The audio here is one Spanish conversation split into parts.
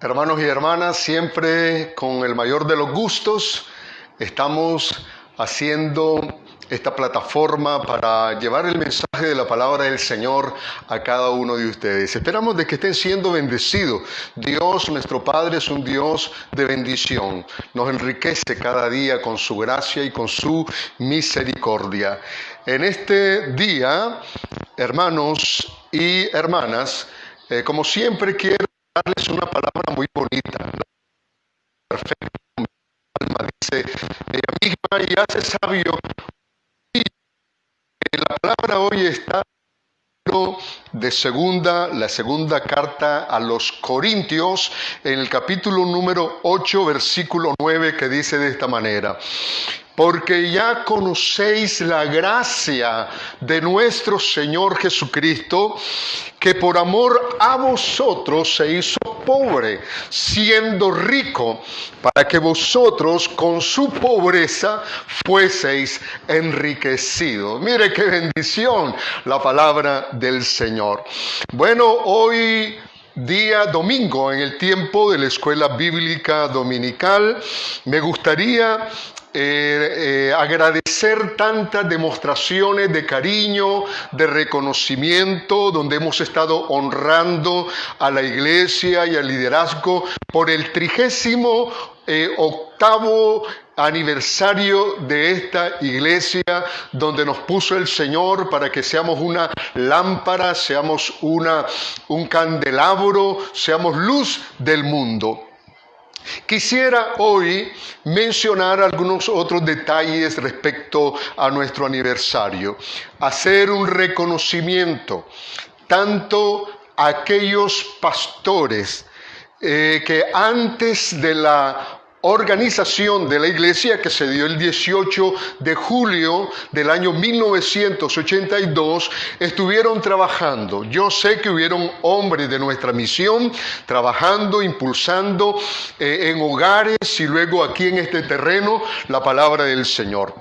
Hermanos y hermanas, siempre con el mayor de los gustos estamos haciendo esta plataforma para llevar el mensaje de la palabra del Señor a cada uno de ustedes. Esperamos de que estén siendo bendecidos. Dios, nuestro Padre, es un Dios de bendición. Nos enriquece cada día con su gracia y con su misericordia. En este día, hermanos y hermanas, como siempre quiero darles una palabra muy bonita. Perfecto, mi alma dice, ella misma y hace sabio. Y la palabra hoy está de la segunda carta a los Corintios, en el capítulo número 8, versículo 9, que dice de esta manera: porque ya conocéis la gracia de nuestro Señor Jesucristo, que por amor a vosotros se hizo pobre, siendo rico, para que vosotros con su pobreza fueseis enriquecidos. Mire qué bendición la palabra del Señor. Bueno, hoy día domingo, en el tiempo de la escuela bíblica dominical, me gustaría agradecer tantas demostraciones de cariño, de reconocimiento, donde hemos estado honrando a la iglesia y al liderazgo por el 38º aniversario de esta iglesia, donde nos puso el Señor para que seamos una lámpara, seamos un candelabro, seamos luz del mundo. Quisiera hoy mencionar algunos otros detalles respecto a nuestro aniversario. Hacer un reconocimiento tanto a aquellos pastores que antes de la organización de la iglesia, que se dio el 18 de julio del año 1982, estuvieron trabajando. Yo sé que hubieron hombres de nuestra misión trabajando, impulsando en hogares y luego aquí en este terreno la palabra del Señor.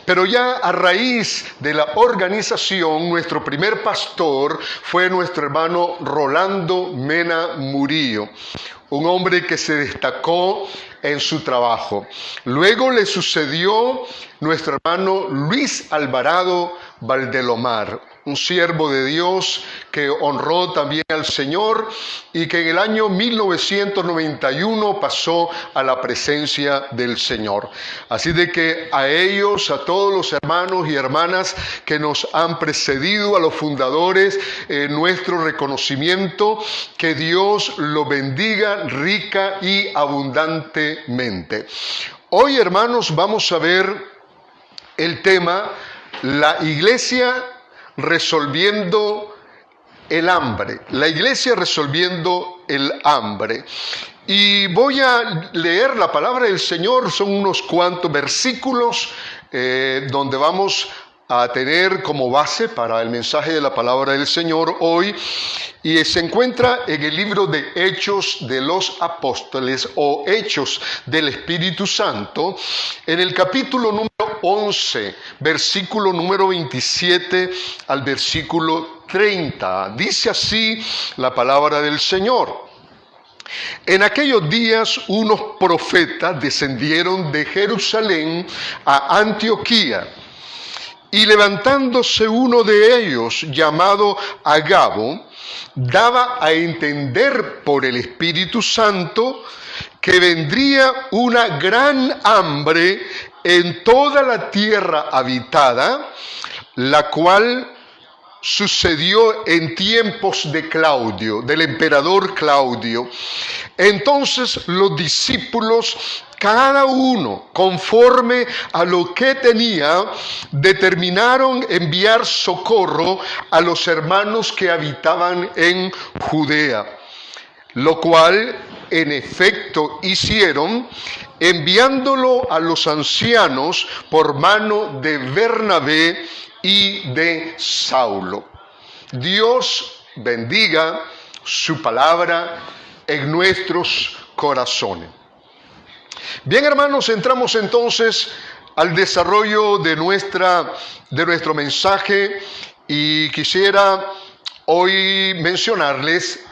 Pero ya a raíz de la organización, nuestro primer pastor fue nuestro hermano Rolando Mena Murillo, un hombre que se destacó en su trabajo. Luego le sucedió nuestro hermano Luis Alvarado Valdelomar, un siervo de Dios que honró también al Señor y que en el año 1991 pasó a la presencia del Señor. Así de que a ellos, a todos los hermanos y hermanas que nos han precedido, a los fundadores, nuestro reconocimiento, que Dios lo bendiga rica y abundantemente. Hoy, hermanos, vamos a ver el tema: la iglesia resolviendo el hambre. La iglesia resolviendo el hambre. Y voy a leer la palabra del Señor. Son unos cuantos versículos donde vamos a tener como base para el mensaje de la palabra del Señor hoy, y se encuentra en el libro de Hechos de los Apóstoles o Hechos del Espíritu Santo, en el capítulo número 11, versículo número 27 al versículo 30. Dice así la palabra del Señor: en aquellos días unos profetas descendieron de Jerusalén a Antioquía, y levantándose uno de ellos, llamado Agabo, daba a entender por el Espíritu Santo que vendría una gran hambre en toda la tierra habitada, la cual sucedió en tiempos de Claudio, del emperador Claudio. Entonces los discípulos, cada uno conforme a lo que tenía, determinaron enviar socorro a los hermanos que habitaban en Judea, lo cual en efecto hicieron, enviándolo a los ancianos por mano de Bernabé y de Saulo. Dios bendiga su palabra en nuestros corazones. Bien, hermanos, entramos entonces al desarrollo de nuestro mensaje, y quisiera hoy mencionarles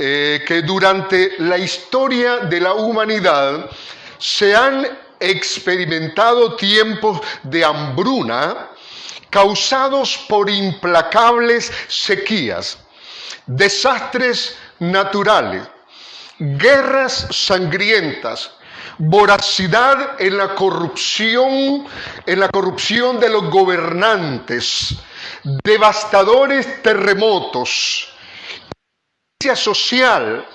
que durante la historia de la humanidad se han experimentado tiempos de hambruna causados por implacables sequías, desastres naturales, guerras sangrientas, voracidad en la corrupción de los gobernantes, devastadores terremotos, social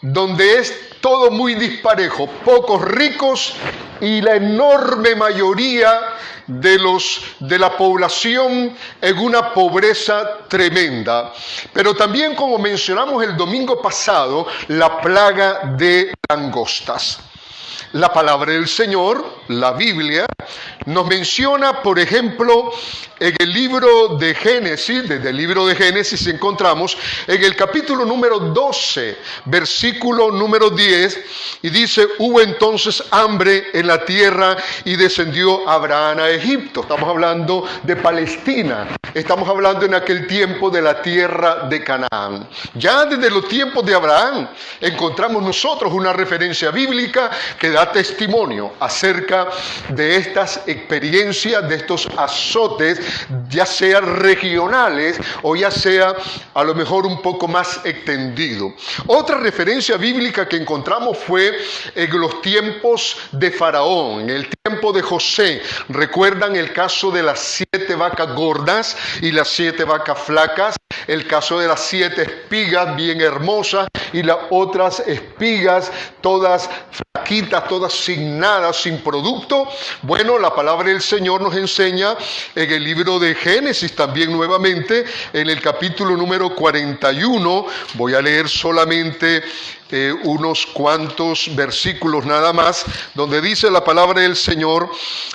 donde es todo muy disparejo, pocos ricos y la enorme mayoría de la población en una pobreza tremenda. Pero también, como mencionamos el domingo pasado, la plaga de langostas. La palabra del Señor, la Biblia, nos menciona, por ejemplo, en el libro de Génesis, desde el libro de Génesis encontramos en el capítulo número 12, versículo número 10, y dice: hubo entonces hambre en la tierra y descendió Abraham a Egipto. Estamos hablando de Palestina, estamos hablando en aquel tiempo de la tierra de Canaán. Ya desde los tiempos de Abraham encontramos nosotros una referencia bíblica que da testimonio acerca de estas experiencias, de estos azotes, ya sean regionales o ya sea a lo mejor un poco más extendido. Otra referencia bíblica que encontramos fue en los tiempos de Faraón, en el tiempo de José. ¿Recuerdan el caso de las 7 vacas gordas y las 7 vacas flacas? El caso de las 7 espigas bien hermosas y las otras espigas todas flaquitas, todas sin nada, sin producto. Bueno, la palabra del Señor nos enseña en el libro de Génesis también nuevamente, en el capítulo número 41, voy a leer solamente unos cuantos versículos nada más, donde dice la palabra del Señor,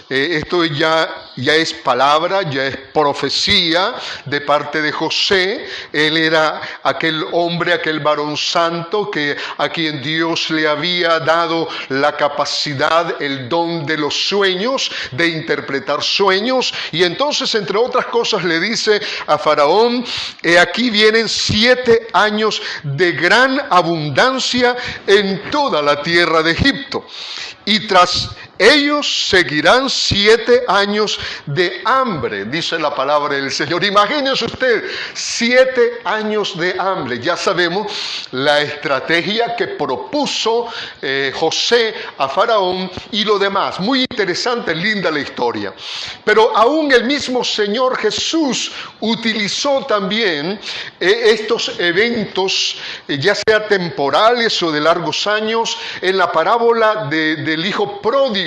esto ya es palabra, ya es profecía de parte de José. Él era aquel hombre, aquel varón santo a quien Dios le había dado la capacidad, el don de los sueños, de interpretar sueños, y entonces, entre otras cosas, le dice a Faraón: aquí vienen 7 años de gran abundancia en toda la tierra de Egipto, y tras ellos seguirán 7 años de hambre, dice la palabra del Señor. Imagínese usted, 7 años de hambre. Ya sabemos la estrategia que propuso José a Faraón y lo demás. Muy interesante, linda la historia. Pero aún el mismo Señor Jesús utilizó también estos eventos, ya sea temporales o de largos años. En la parábola del hijo pródigo,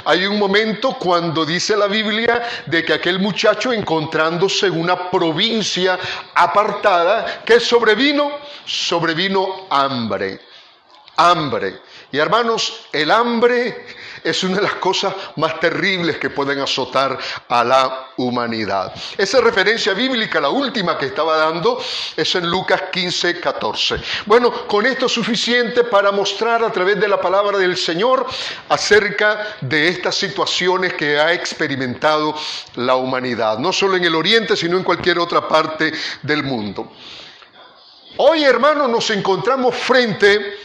hay un momento cuando dice la Biblia de que aquel muchacho, encontrándose en una provincia apartada, ¿qué sobrevino? Sobrevino hambre. Hambre. Y hermanos, el hambre es una de las cosas más terribles que pueden azotar a la humanidad. Esa referencia bíblica, la última que estaba dando, es en Lucas 15, 14. Bueno, con esto es suficiente para mostrar a través de la palabra del Señor acerca de estas situaciones que ha experimentado la humanidad, no solo en el Oriente, sino en cualquier otra parte del mundo. Hoy, hermanos, nos encontramos frente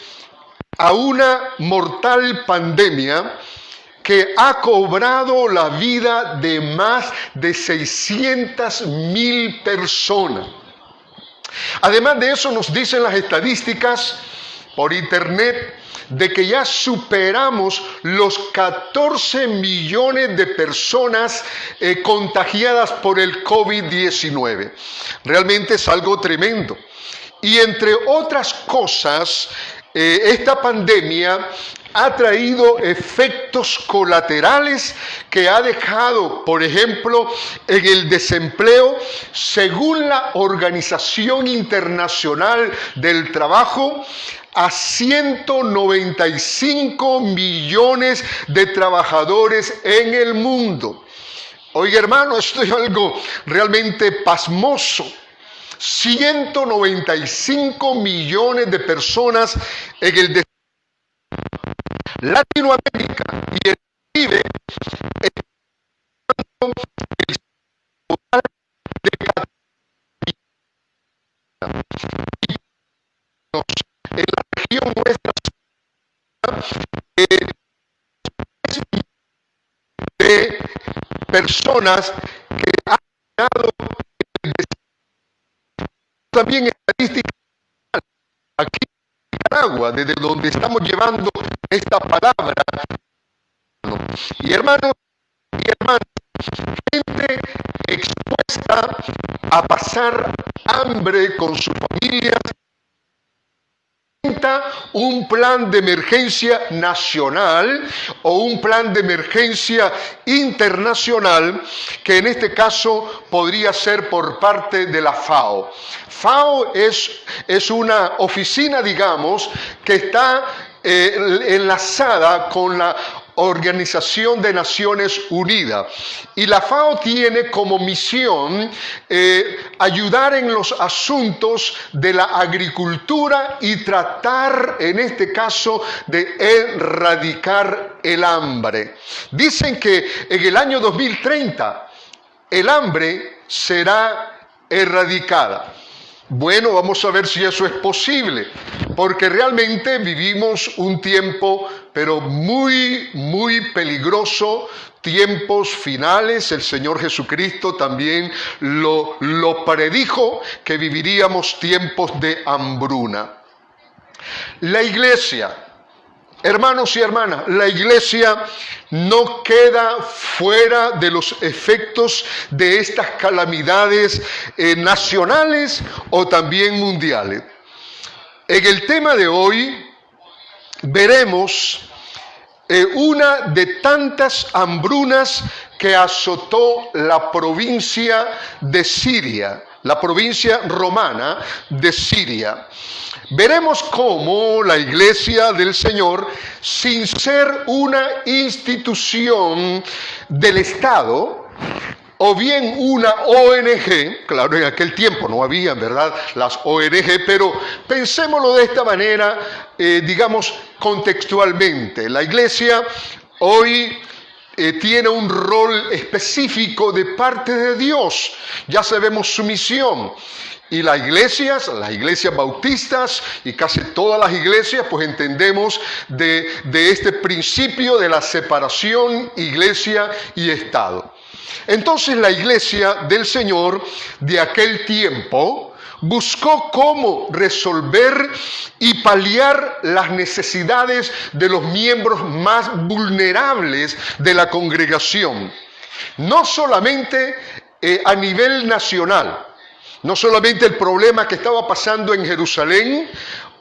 a una mortal pandemia que ha cobrado la vida de más de 600,000 personas. Además de eso, nos dicen las estadísticas por internet de que ya superamos los 14 millones de personas contagiadas por el COVID-19. Realmente es algo tremendo. Y entre otras cosas, esta pandemia ha traído efectos colaterales que ha dejado, por ejemplo, en el desempleo, según la Organización Internacional del Trabajo, a 195 millones de trabajadores en el mundo. Oiga, hermano, esto es algo realmente pasmoso. 195 millones de personas en el Latinoamérica y el Caribe, el total de personas que han dado también estadísticas aquí en Nicaragua, desde donde estamos llevando esta palabra. Y hermanos y hermanas, gente expuesta a pasar hambre con sus familias, un plan de emergencia nacional o un plan de emergencia internacional, que en este caso podría ser por parte de la FAO. FAO es una oficina, digamos, que está enlazada con la Organización de Naciones Unidas. Y la FAO tiene como misión ayudar en los asuntos de la agricultura y tratar, en este caso, de erradicar el hambre. Dicen que en el año 2030 el hambre será erradicada. Bueno, vamos a ver si eso es posible, porque realmente vivimos un tiempo, pero muy, muy peligroso, tiempos finales. El Señor Jesucristo también lo predijo, que viviríamos tiempos de hambruna. La iglesia, hermanos y hermanas, la iglesia no queda fuera de los efectos de estas calamidades nacionales o también mundiales. En el tema de hoy veremos una de tantas hambrunas que azotó la provincia de Siria, la provincia romana de Siria. Veremos cómo la Iglesia del Señor, sin ser una institución del Estado, o bien una ONG, claro, en aquel tiempo no había, ¿verdad?, las ONG, pero pensémoslo de esta manera, digamos, contextualmente. La Iglesia hoy tiene un rol específico de parte de Dios. Ya sabemos su misión. Y las iglesias bautistas y casi todas las iglesias, pues entendemos de este principio de la separación iglesia y Estado. Entonces la iglesia del Señor de aquel tiempo buscó cómo resolver y paliar las necesidades de los miembros más vulnerables de la congregación. No solamente a nivel nacional, no solamente el problema que estaba pasando en Jerusalén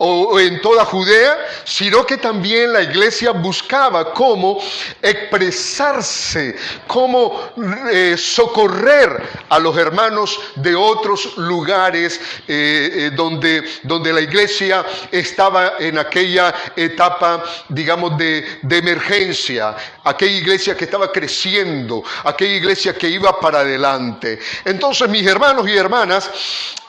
o en toda Judea, sino que también la iglesia buscaba cómo expresarse, cómo socorrer a los hermanos de otros lugares donde la iglesia estaba en aquella etapa, digamos, de emergencia, aquella iglesia que estaba creciendo, aquella iglesia que iba para adelante. Entonces, mis hermanos y hermanas,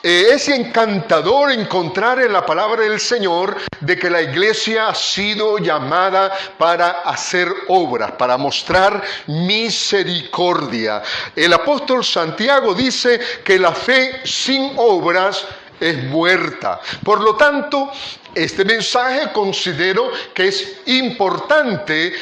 es encantador encontrar en la palabra del Señor de que la iglesia ha sido llamada para hacer obras, para mostrar misericordia. El apóstol Santiago dice que la fe sin obras es muerta. Por lo tanto, este mensaje considero que es importante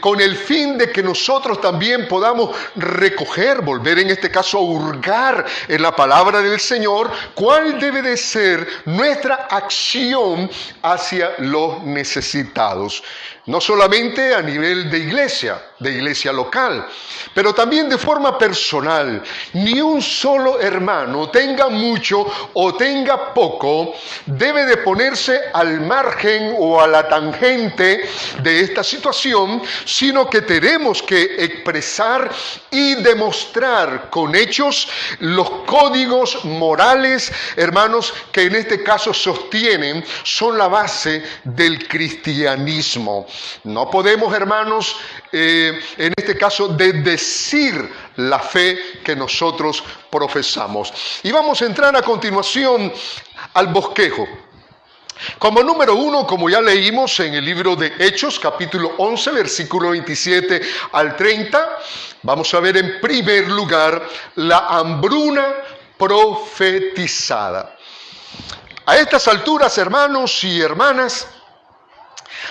con el fin de que nosotros también podamos recoger, volver en este caso a hurgar en la palabra del Señor, cuál debe de ser nuestra acción hacia los necesitados. No solamente a nivel de iglesia local, pero también de forma personal. Ni un solo hermano, tenga mucho o tenga poco, debe de ponerse al margen o a la tangente de esta situación, sino que tenemos que expresar y demostrar con hechos los códigos morales, hermanos, que en este caso sostienen, son la base del cristianismo. No podemos, hermanos, en este caso, de decir la fe que nosotros profesamos. Y vamos a entrar a continuación al bosquejo. Como número 1, como ya leímos en el libro de Hechos, capítulo 11, versículo 27 al 30, vamos a ver en primer lugar la hambruna profetizada. A estas alturas, hermanos y hermanas,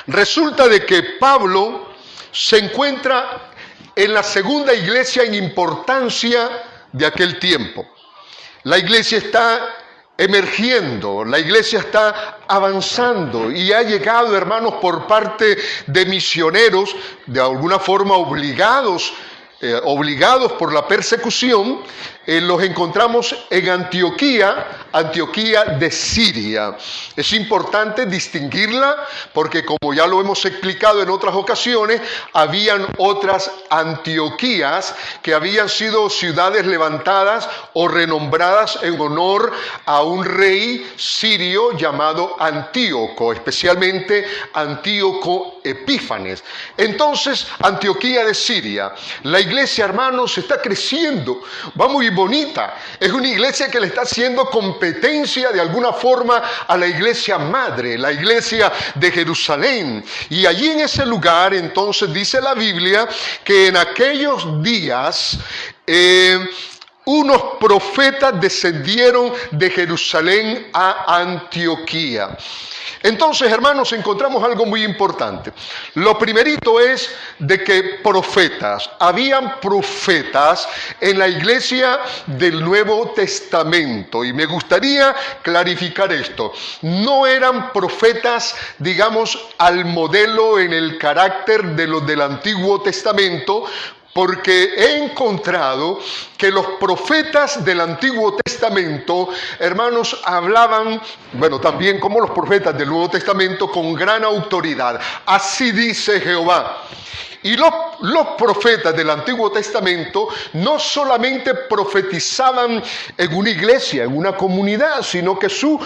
resulta de que Pablo se encuentra en la segunda iglesia en importancia de aquel tiempo. La iglesia está emergiendo, la iglesia está avanzando y ha llegado, hermanos, por parte de misioneros, de alguna forma obligados por la persecución. Los encontramos en Antioquía de Siria. Es importante distinguirla porque, como ya lo hemos explicado en otras ocasiones, habían otras Antioquías que habían sido ciudades levantadas o renombradas en honor a un rey sirio llamado Antíoco, especialmente Antíoco Epífanes. Entonces, Antioquía de Siria, la iglesia, hermanos, está creciendo, va muy bonita. Es una iglesia que le está haciendo competencia de alguna forma a la iglesia madre, la iglesia de Jerusalén. Y allí en ese lugar, entonces, dice la Biblia que en aquellos días unos profetas descendieron de Jerusalén a Antioquía. Entonces, hermanos, encontramos algo muy importante. Lo primerito es de que habían profetas en la iglesia del Nuevo Testamento. Y me gustaría clarificar esto. No eran profetas, digamos, al modelo en el carácter de los del Antiguo Testamento, porque he encontrado que los profetas del Antiguo Testamento, hermanos, hablaban, también como los profetas del Nuevo Testamento, con gran autoridad. Así dice Jehová. Y los profetas del Antiguo Testamento no solamente profetizaban en una iglesia, en una comunidad, sino que su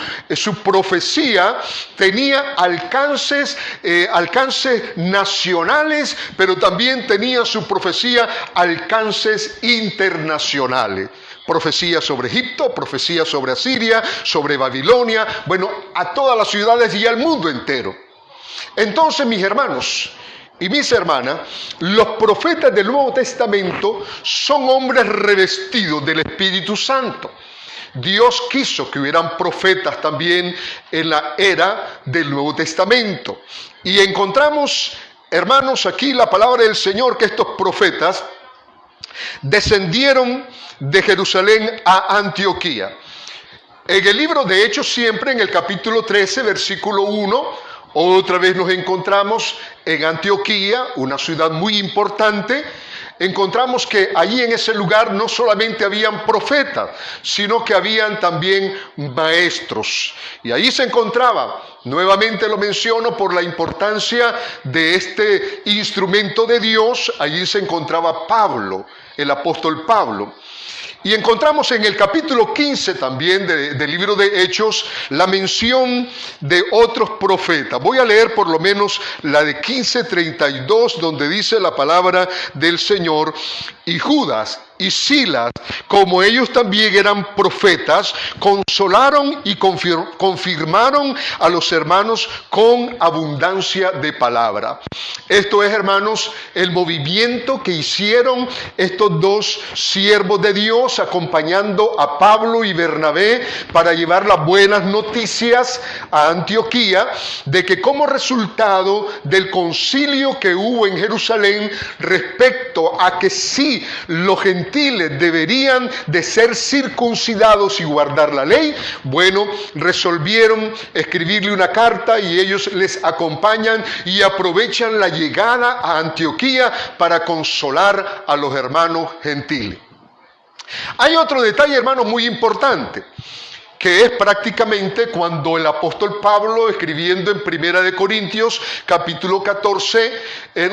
profecía tenía alcances nacionales, pero también tenía su profecía alcances internacionales. Profecía sobre Egipto, profecía sobre Asiria, sobre Babilonia, a todas las ciudades y al mundo entero. Entonces, mis hermanos y mis hermanas, los profetas del Nuevo Testamento son hombres revestidos del Espíritu Santo. Dios quiso que hubieran profetas también en la era del Nuevo Testamento. Y encontramos, hermanos, aquí la palabra del Señor, que estos profetas descendieron de Jerusalén a Antioquía. En el libro de Hechos, siempre en el capítulo 13, versículo 1, otra vez nos encontramos en Antioquía, una ciudad muy importante. Encontramos que allí en ese lugar no solamente habían profetas, sino que habían también maestros. Y ahí se encontraba, nuevamente lo menciono por la importancia de este instrumento de Dios, allí se encontraba Pablo, el apóstol Pablo. Y encontramos en el capítulo 15 también del libro de Hechos la mención de otros profetas. Voy a leer por lo menos la de 15:32, donde dice la palabra del Señor: y Judas y Silas, como ellos también eran profetas, consolaron y confirmaron a los hermanos con abundancia de palabra. Esto es, hermanos, el movimiento que hicieron estos dos siervos de Dios, acompañando a Pablo y Bernabé para llevar las buenas noticias a Antioquía, de que como resultado del concilio que hubo en Jerusalén respecto a que sí los gentiles deberían de ser circuncidados y guardar la ley, resolvieron escribirle una carta y ellos les acompañan y aprovechan la llegada a Antioquía para consolar a los hermanos gentiles. Hay otro detalle, hermanos, muy importante, que es prácticamente cuando el apóstol Pablo, escribiendo en Primera de Corintios, capítulo 14,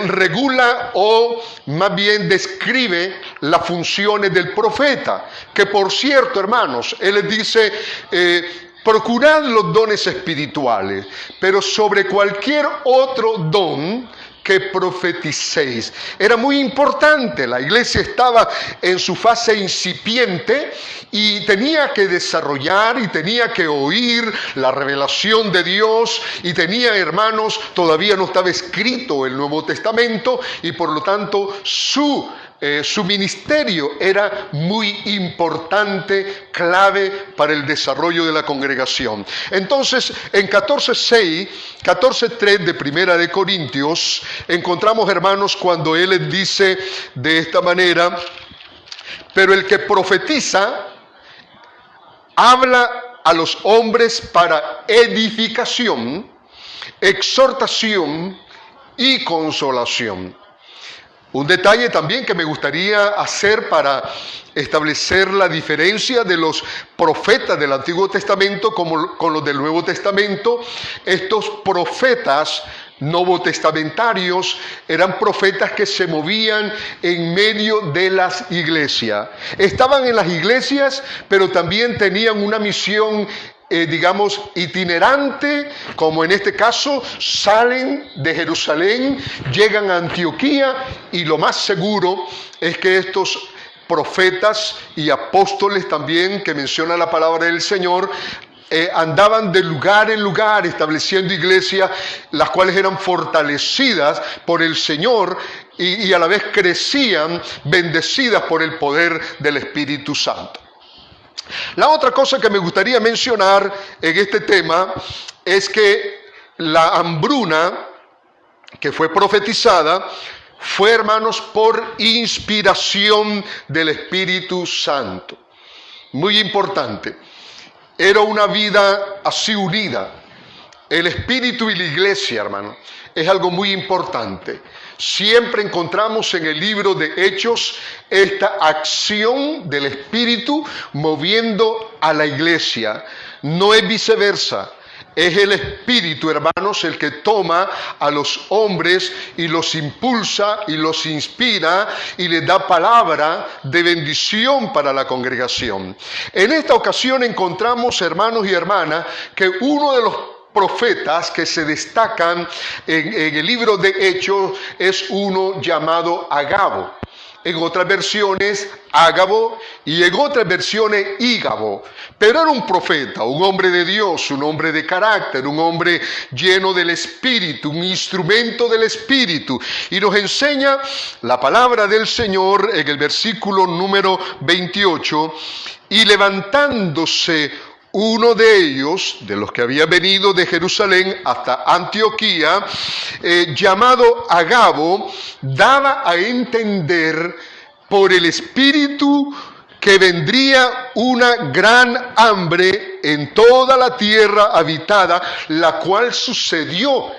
regula o más bien describe las funciones del profeta, que por cierto, hermanos, él les dice: procurad los dones espirituales, pero sobre cualquier otro don que profeticéis. Era muy importante, la iglesia estaba en su fase incipiente y tenía que desarrollar y tenía que oír la revelación de Dios, y tenía, hermanos, todavía no estaba escrito el Nuevo Testamento, y por lo tanto su su ministerio era muy importante, clave para el desarrollo de la congregación. Entonces, en 14:3 de Primera de Corintios, encontramos, hermanos, cuando él les dice de esta manera: pero el que profetiza habla a los hombres para edificación, exhortación y consolación. Un detalle también que me gustaría hacer para establecer la diferencia de los profetas del Antiguo Testamento con los del Nuevo Testamento. Estos profetas novotestamentarios eran profetas que se movían en medio de las iglesias. Estaban en las iglesias, pero también tenían una misión digamos, itinerante, como en este caso, salen de Jerusalén, llegan a Antioquía, y lo más seguro es que estos profetas y apóstoles también, que menciona la palabra del Señor, andaban de lugar en lugar estableciendo iglesias, las cuales eran fortalecidas por el Señor y a la vez crecían, bendecidas por el poder del Espíritu Santo. La otra cosa que me gustaría mencionar en este tema es que la hambruna que fue profetizada fue, hermanos, por inspiración del Espíritu Santo. Muy importante. Era una vida así unida. El Espíritu y la iglesia, hermano, es algo muy importante. Siempre encontramos en el libro de Hechos esta acción del Espíritu moviendo a la iglesia. No es viceversa. Es el Espíritu, hermanos, el que toma a los hombres y los impulsa y los inspira y les da palabra de bendición para la congregación. En esta ocasión encontramos, hermanos y hermanas, que uno de los profetas que se destacan en el libro de Hechos es uno llamado Agabo. En otras versiones Ágabo y en otras versiones Ígabo. Pero era un profeta, un hombre de Dios, un hombre de carácter, un hombre lleno del Espíritu, un instrumento del Espíritu. Y nos enseña la palabra del Señor en el versículo número 28. Y levantándose uno de ellos, de los que había venido de Jerusalén hasta Antioquía, llamado Agabo, daba a entender por el Espíritu que vendría una gran hambre en toda la tierra habitada, la cual sucedió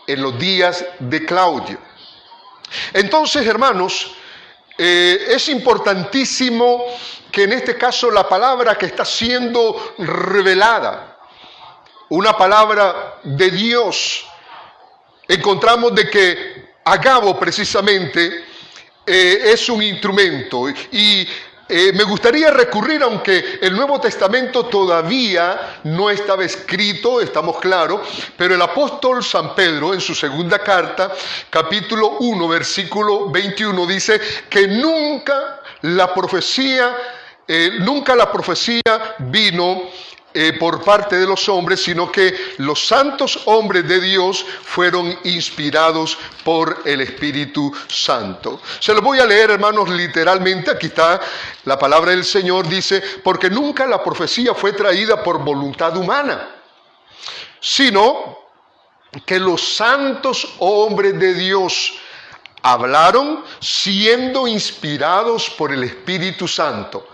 en los días de Claudio. Entonces, hermanos, es importantísimo que en este caso la palabra que está siendo revelada, una palabra de Dios, encontramos de que Agabo precisamente es un instrumento y me gustaría recurrir, aunque el Nuevo Testamento todavía no estaba escrito, estamos claros, pero el apóstol San Pedro en su segunda carta, capítulo 1, versículo 21, dice que nunca la profecía vino por parte de los hombres, sino que los santos hombres de Dios fueron inspirados por el Espíritu Santo. Se lo voy a leer, hermanos, literalmente. Aquí está la palabra del Señor, dice: porque nunca la profecía fue traída por voluntad humana, sino que los santos hombres de Dios hablaron siendo inspirados por el Espíritu Santo.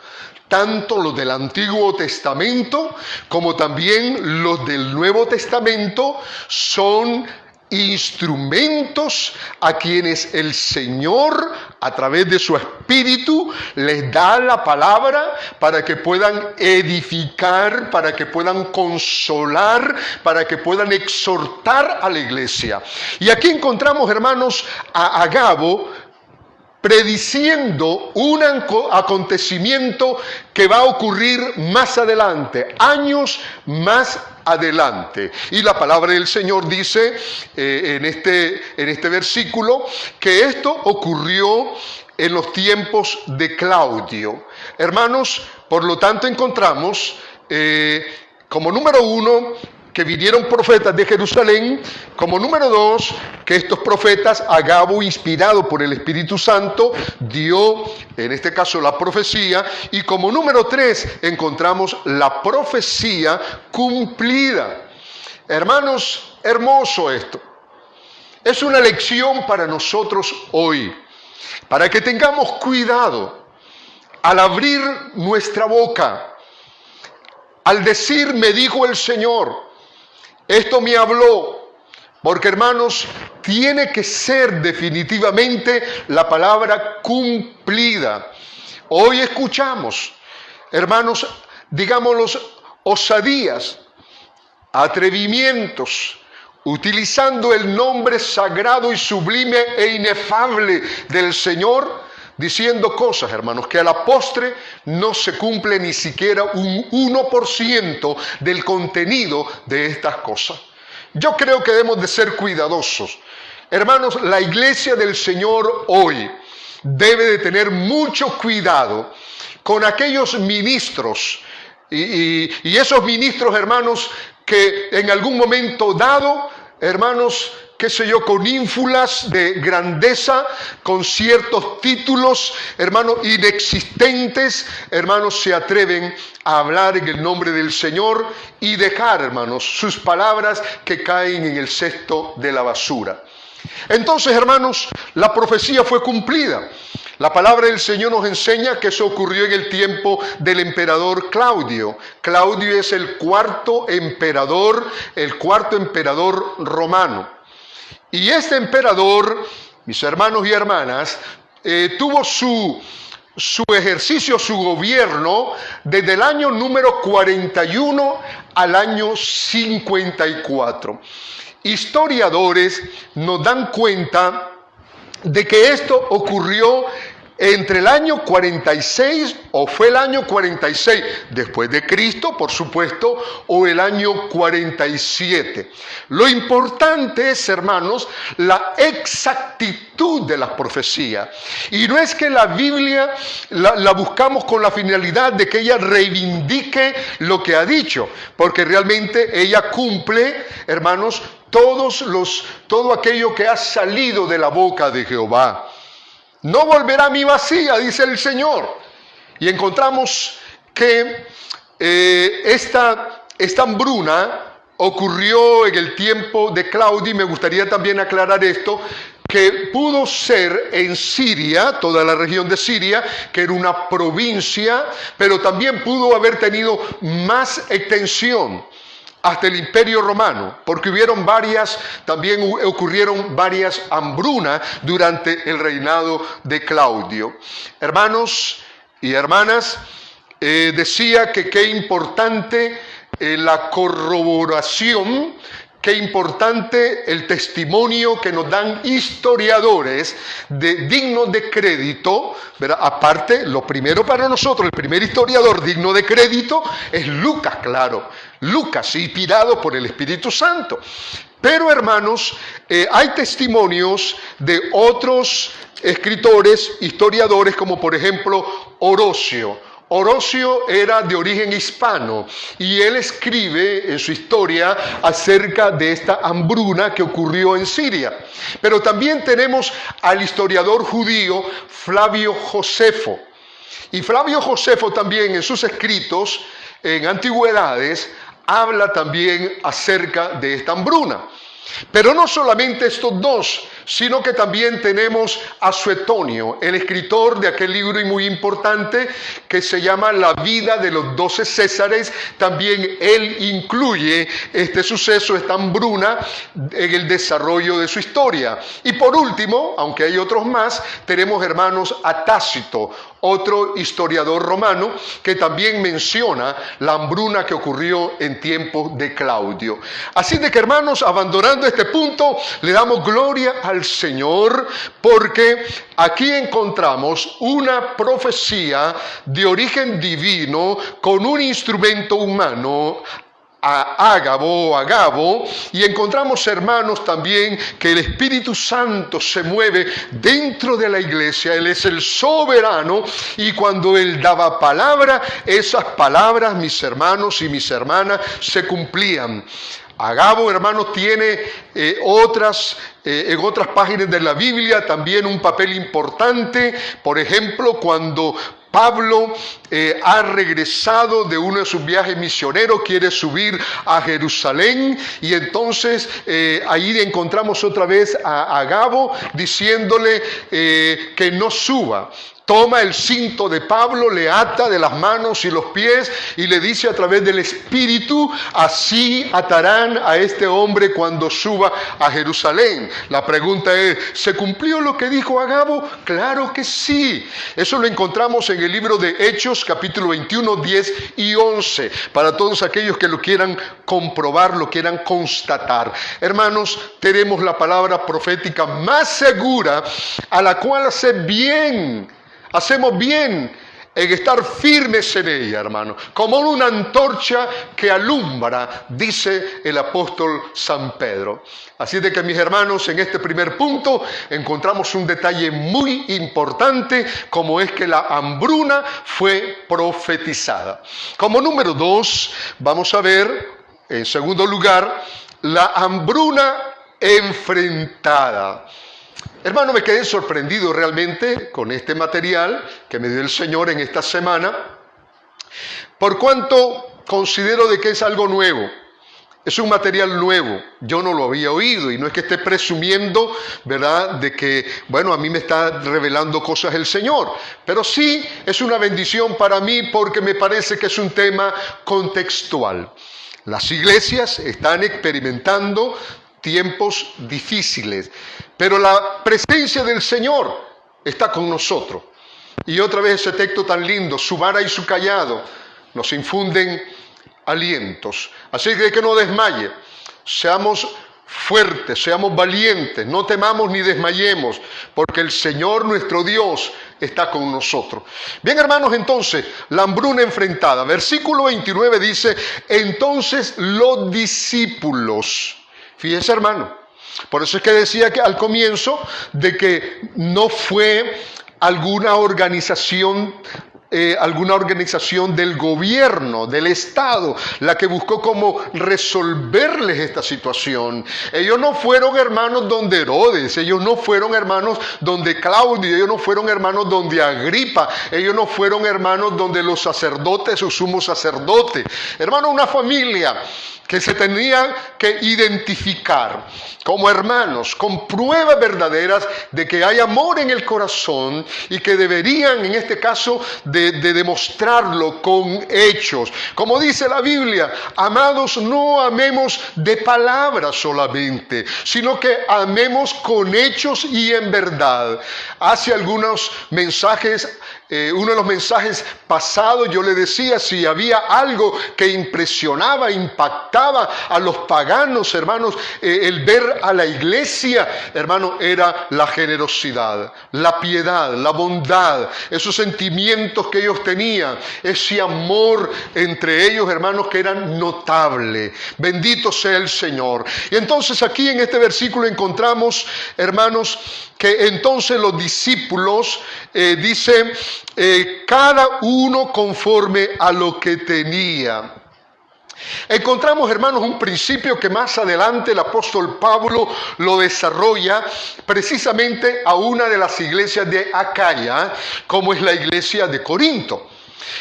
Tanto los del Antiguo Testamento como también los del Nuevo Testamento son instrumentos a quienes el Señor, a través de su Espíritu, les da la palabra para que puedan edificar, para que puedan consolar, para que puedan exhortar a la iglesia. Y aquí encontramos, hermanos, a Agabo prediciendo un acontecimiento que va a ocurrir más adelante, años más adelante. Y la palabra del Señor dice en este versículo que esto ocurrió en los tiempos de Claudio. Hermanos, por lo tanto encontramos como número uno que vinieron profetas de Jerusalén. Como número 2, que estos profetas, Agabo, inspirado por el Espíritu Santo, dio, en este caso, la profecía. Y como número 3, encontramos la profecía cumplida. Hermanos, hermoso esto. Es una lección para nosotros hoy, para que tengamos cuidado al abrir nuestra boca, al decir, me dijo el Señor, esto me habló, porque hermanos, tiene que ser definitivamente la palabra cumplida. Hoy escuchamos, hermanos, digámoslos, osadías, atrevimientos, utilizando el nombre sagrado y sublime e inefable del Señor, diciendo cosas, hermanos, que a la postre no se cumple ni siquiera un 1% del contenido de estas cosas. Yo creo que debemos de ser cuidadosos. Hermanos, la iglesia del Señor hoy debe de tener mucho cuidado con aquellos ministros y esos ministros, hermanos, que en algún momento dado, hermanos, qué sé yo, con ínfulas de grandeza, con ciertos títulos, hermanos, inexistentes, hermanos, se atreven a hablar en el nombre del Señor y dejar, hermanos, sus palabras que caen en el cesto de la basura. Entonces, hermanos, la profecía fue cumplida. La palabra del Señor nos enseña que eso ocurrió en el tiempo del emperador Claudio. Claudio es el cuarto emperador romano. Y este emperador, mis hermanos y hermanas, tuvo su ejercicio, su gobierno, desde el año número 41 al año 54. Historiadores nos dan cuenta de que esto ocurrió entre el año 46, o fue el año 46 después de Cristo, por supuesto, o el año 47. Lo importante es, hermanos, la exactitud de las profecías. Y no es que la Biblia la buscamos con la finalidad de que ella reivindique lo que ha dicho, porque realmente ella cumple, hermanos, todo aquello que ha salido de la boca de Jehová. No volverá a mí vacía, dice el Señor. Y encontramos que esta hambruna ocurrió en el tiempo de Claudio, y me gustaría también aclarar esto, que pudo ser en Siria, toda la región de Siria, que era una provincia, pero también pudo haber tenido más extensión hasta el Imperio Romano, porque también ocurrieron varias hambrunas durante el reinado de Claudio. Hermanos y hermanas, decía que qué importante la corroboración, qué importante el testimonio que nos dan historiadores dignos de crédito, ¿verdad? Aparte, lo primero para nosotros, el primer historiador digno de crédito es Lucas, claro. Lucas, inspirado por el Espíritu Santo. Pero, hermanos, hay testimonios de otros escritores, historiadores, como por ejemplo Orocio. Orocio era de origen hispano y él escribe en su historia acerca de esta hambruna que ocurrió en Siria. Pero también tenemos al historiador judío Flavio Josefo. Y Flavio Josefo también en sus escritos, en Antigüedades, habla también acerca de esta hambruna. Pero no solamente estos dos, sino que también tenemos a Suetonio, el escritor de aquel libro muy importante que se llama La vida de los 12 Césares. También él incluye este suceso, esta hambruna, en el desarrollo de su historia. Y por último, aunque hay otros más, tenemos, hermanos, a Tácito, otro historiador romano, que también menciona la hambruna que ocurrió en tiempos de Claudio. Así de que, hermanos, abandonando este punto, le damos gloria al Señor, porque aquí encontramos una profecía de origen divino con un instrumento humano, a Agabo, y encontramos, hermanos, también que el Espíritu Santo se mueve dentro de la iglesia. Él es el soberano, y cuando Él daba palabra, esas palabras, mis hermanos y mis hermanas, se cumplían. Agabo, hermanos, tiene en otras páginas de la Biblia también un papel importante. Por ejemplo, cuando Pablo ha regresado de uno de sus viajes misioneros, quiere subir a Jerusalén, y entonces ahí encontramos otra vez a Agabo diciéndole que no suba. Toma el cinto de Pablo, le ata de las manos y los pies y le dice a través del Espíritu: así atarán a este hombre cuando suba a Jerusalén. La pregunta es, ¿se cumplió lo que dijo Agabo? Claro que sí. Eso lo encontramos en el libro de Hechos, capítulo 21, 10 y 11, para todos aquellos que lo quieran comprobar, lo quieran constatar. Hermanos, tenemos la palabra profética más segura, a la cual hacemos bien en estar firmes en ella, hermano, como una antorcha que alumbra, dice el apóstol San Pedro. Así de que, mis hermanos, en este primer punto encontramos un detalle muy importante, como es que la hambruna fue profetizada. Como número 2, vamos a ver, en segundo lugar, la hambruna enfrentada. Hermano, me quedé sorprendido realmente con este material que me dio el Señor en esta semana, por cuanto considero de que es algo nuevo. Es un material nuevo, yo no lo había oído, y no es que esté presumiendo, ¿verdad?, de que, bueno, a mí me está revelando cosas el Señor, pero sí es una bendición para mí porque me parece que es un tema contextual. Las iglesias están experimentando tiempos difíciles, pero la presencia del Señor está con nosotros. Y otra vez ese texto tan lindo: su vara y su cayado nos infunden alientos. Así que no desmaye, seamos fuertes, seamos valientes, no temamos ni desmayemos, porque el Señor nuestro Dios está con nosotros. Bien, hermanos, entonces, la hambruna enfrentada. Versículo 29 dice: entonces los discípulos. Fíjese, hermano, por eso es que decía que al comienzo de que no fue alguna organización del gobierno, del Estado, la que buscó cómo resolverles esta situación. Ellos no fueron hermanos donde Herodes, ellos no fueron hermanos donde Claudio, ellos no fueron hermanos donde Agripa, ellos no fueron hermanos donde los sacerdotes o sumo sacerdote. Hermano, una familia que se tenían que identificar como hermanos, con pruebas verdaderas de que hay amor en el corazón, y que deberían, en este caso, de demostrarlo con hechos. Como dice la Biblia: amados, no amemos de palabras solamente, sino que amemos con hechos y en verdad. Hace algunos mensajes, uno de los mensajes pasados, yo le decía, si había algo que impresionaba, impactaba a los paganos, hermanos, el ver a la iglesia, hermano, era la generosidad, la piedad, la bondad, esos sentimientos que ellos tenían, ese amor entre ellos, hermanos, que eran notable. Bendito sea el Señor. Y entonces aquí en este versículo encontramos, hermanos, que entonces los discípulos, dice, cada uno conforme a lo que tenía. Encontramos, hermanos, un principio que más adelante el apóstol Pablo lo desarrolla precisamente a una de las iglesias de Acaya, como es la iglesia de Corinto.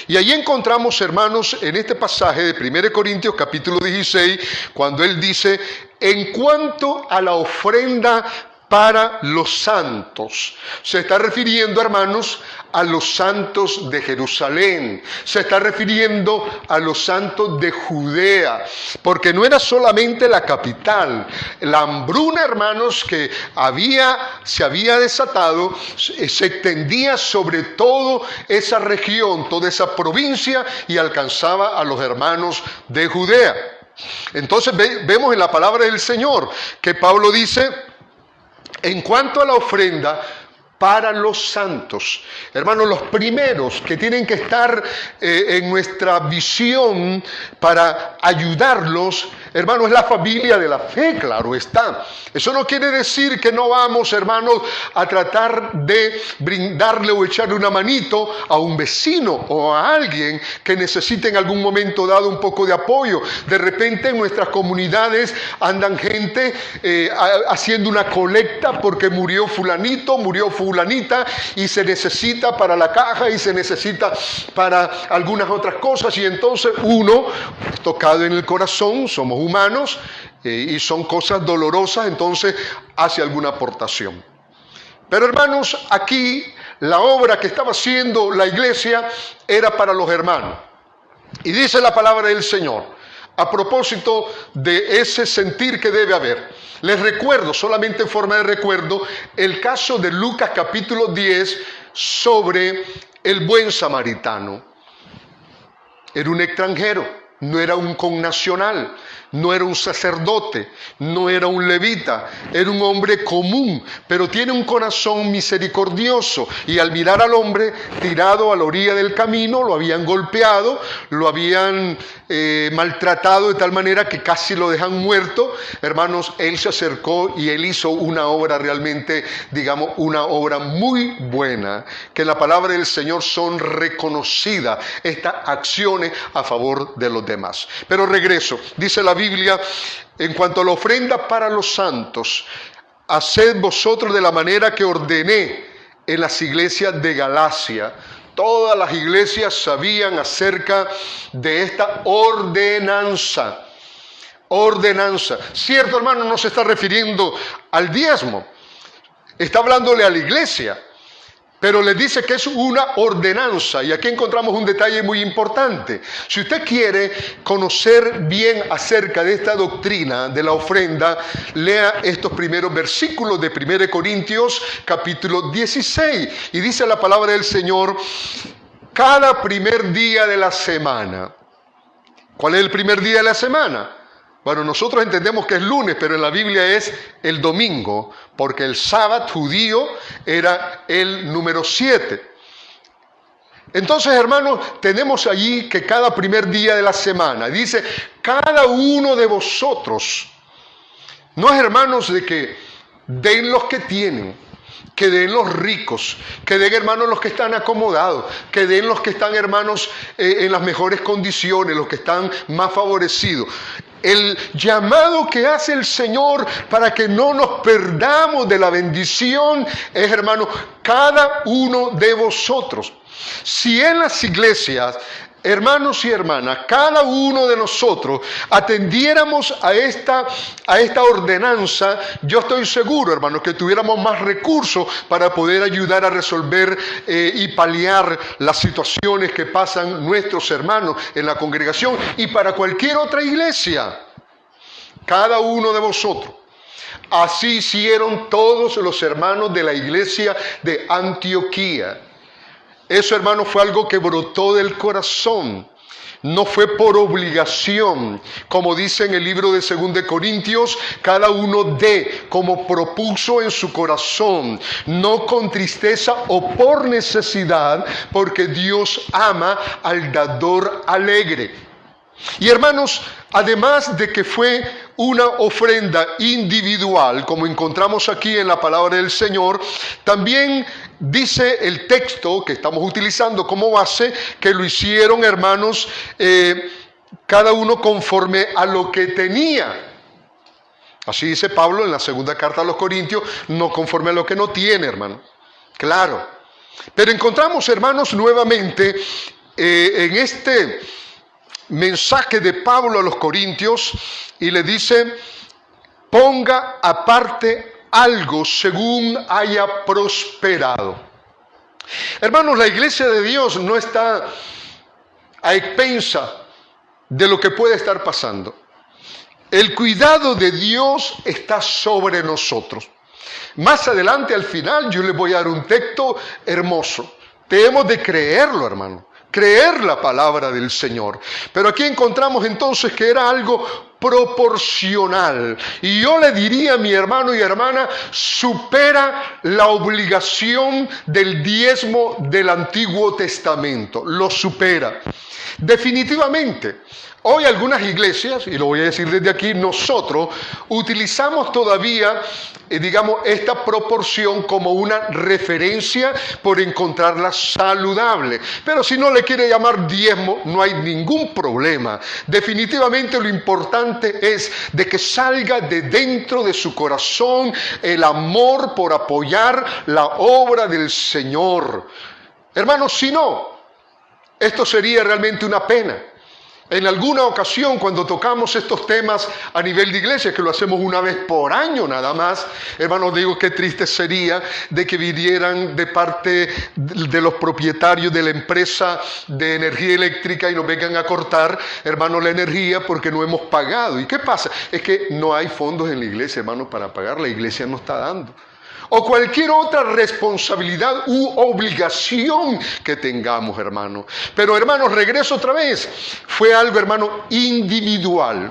Y ahí encontramos, hermanos, en este pasaje de 1 Corintios capítulo 16, cuando él dice: en cuanto a la ofrenda para los santos. Se está refiriendo, hermanos, a los santos de Jerusalén. Se está refiriendo a los santos de Judea, porque no era solamente la capital. La hambruna, hermanos, que se había desatado, se extendía sobre toda esa región, toda esa provincia, y alcanzaba a los hermanos de Judea. Entonces vemos en la palabra del Señor que Pablo dice: en cuanto a la ofrenda para los santos. Hermanos, los primeros que tienen que estar en nuestra visión para ayudarlos Hermano, es la familia de la fe, claro está. Eso no quiere decir que no vamos, hermanos, a tratar de brindarle o echarle una manito a un vecino o a alguien que necesite en algún momento dado un poco de apoyo. De repente en nuestras comunidades andan gente haciendo una colecta porque murió fulanito, murió fulanita y se necesita para la caja y se necesita para algunas otras cosas, y entonces uno, tocado en el corazón, somos humanos y son cosas dolorosas, entonces hace alguna aportación. Pero hermanos, aquí la obra que estaba haciendo la iglesia era para los hermanos. Y dice la palabra del Señor, a propósito de ese sentir que debe haber. Les recuerdo, solamente en forma de recuerdo, el caso de Lucas capítulo 10 sobre el buen samaritano. Era un extranjero, no era un connacional, no era un sacerdote, no era un levita, era un hombre común, pero tiene un corazón misericordioso. Y al mirar al hombre tirado a la orilla del camino, lo habían golpeado, lo habían maltratado de tal manera que casi lo dejan muerto. Hermanos, él se acercó y él hizo una obra realmente, digamos, una obra muy buena, que en la palabra del Señor son reconocidas estas acciones a favor de los demás. Pero regreso, dice la Biblia, en cuanto a la ofrenda para los santos, haced vosotros de la manera que ordené en las iglesias de Galacia. Todas las iglesias sabían acerca de esta ordenanza. Ordenanza. Cierto, hermano, no se está refiriendo al diezmo. Está hablándole a la iglesia. Pero les dice que es una ordenanza, y aquí encontramos un detalle muy importante. Si usted quiere conocer bien acerca de esta doctrina de la ofrenda, lea estos primeros versículos de 1 Corintios capítulo 16. Y dice la palabra del Señor, cada primer día de la semana. ¿Cuál es el primer día de la semana? Bueno, nosotros entendemos que es lunes, pero en la Biblia es el domingo, porque el sábado judío era el número 7. Entonces, hermanos, tenemos allí que cada primer día de la semana, dice, cada uno de vosotros, no es, hermanos, de que den los que tienen, que den los ricos, que den, hermanos, los que están acomodados, que den los que están, hermanos, en las mejores condiciones, los que están más favorecidos. El llamado que hace el Señor para que no nos perdamos de la bendición es, hermano, cada uno de vosotros. Si en las iglesias, hermanos y hermanas, cada uno de nosotros atendiéramos a esta ordenanza, yo estoy seguro, hermanos, que tuviéramos más recursos para poder ayudar a resolver y paliar las situaciones que pasan nuestros hermanos en la congregación y para cualquier otra iglesia. Cada uno de vosotros. Así hicieron todos los hermanos de la iglesia de Antioquía. Eso, hermano, fue algo que brotó del corazón. No fue por obligación, como dice en el libro de 2 Corintios, cada uno dé como propuso en su corazón, no con tristeza o por necesidad, porque Dios ama al dador alegre. Y hermanos, además de que fue una ofrenda individual, como encontramos aquí en la palabra del Señor, también dice el texto que estamos utilizando como base, que lo hicieron, hermanos, cada uno conforme a lo que tenía. Así dice Pablo en la segunda carta a los Corintios, no conforme a lo que no tiene, hermano. Claro. Pero encontramos, hermanos, nuevamente en este mensaje de Pablo a los Corintios, y le dice, ponga aparte algo según haya prosperado. Hermanos, la iglesia de Dios no está a expensa de lo que puede estar pasando. El cuidado de Dios está sobre nosotros. Más adelante, al final, yo les voy a dar un texto hermoso. Debemos de creerlo, hermano. Creer la palabra del Señor. Pero aquí encontramos entonces que era algo proporcional. Y yo le diría a mi hermano y hermana, supera la obligación del diezmo del Antiguo Testamento. Lo supera. Definitivamente. Hoy algunas iglesias, y lo voy a decir desde aquí, nosotros utilizamos todavía, digamos, esta proporción como una referencia por encontrarla saludable. Pero si no le quiere llamar diezmo, no hay ningún problema. Definitivamente lo importante es de que salga de dentro de su corazón el amor por apoyar la obra del Señor. Hermanos, si no, esto sería realmente una pena. En alguna ocasión, cuando tocamos estos temas a nivel de iglesia, que lo hacemos una vez por año nada más, hermanos, digo qué triste sería de que vinieran de parte de los propietarios de la empresa de energía eléctrica y nos vengan a cortar, hermanos, la energía porque no hemos pagado. ¿Y qué pasa? Es que no hay fondos en la iglesia, hermanos, para pagar. La iglesia no está dando. O cualquier otra responsabilidad u obligación que tengamos, hermano. Pero, hermanos, regreso otra vez. Fue algo, hermano, individual.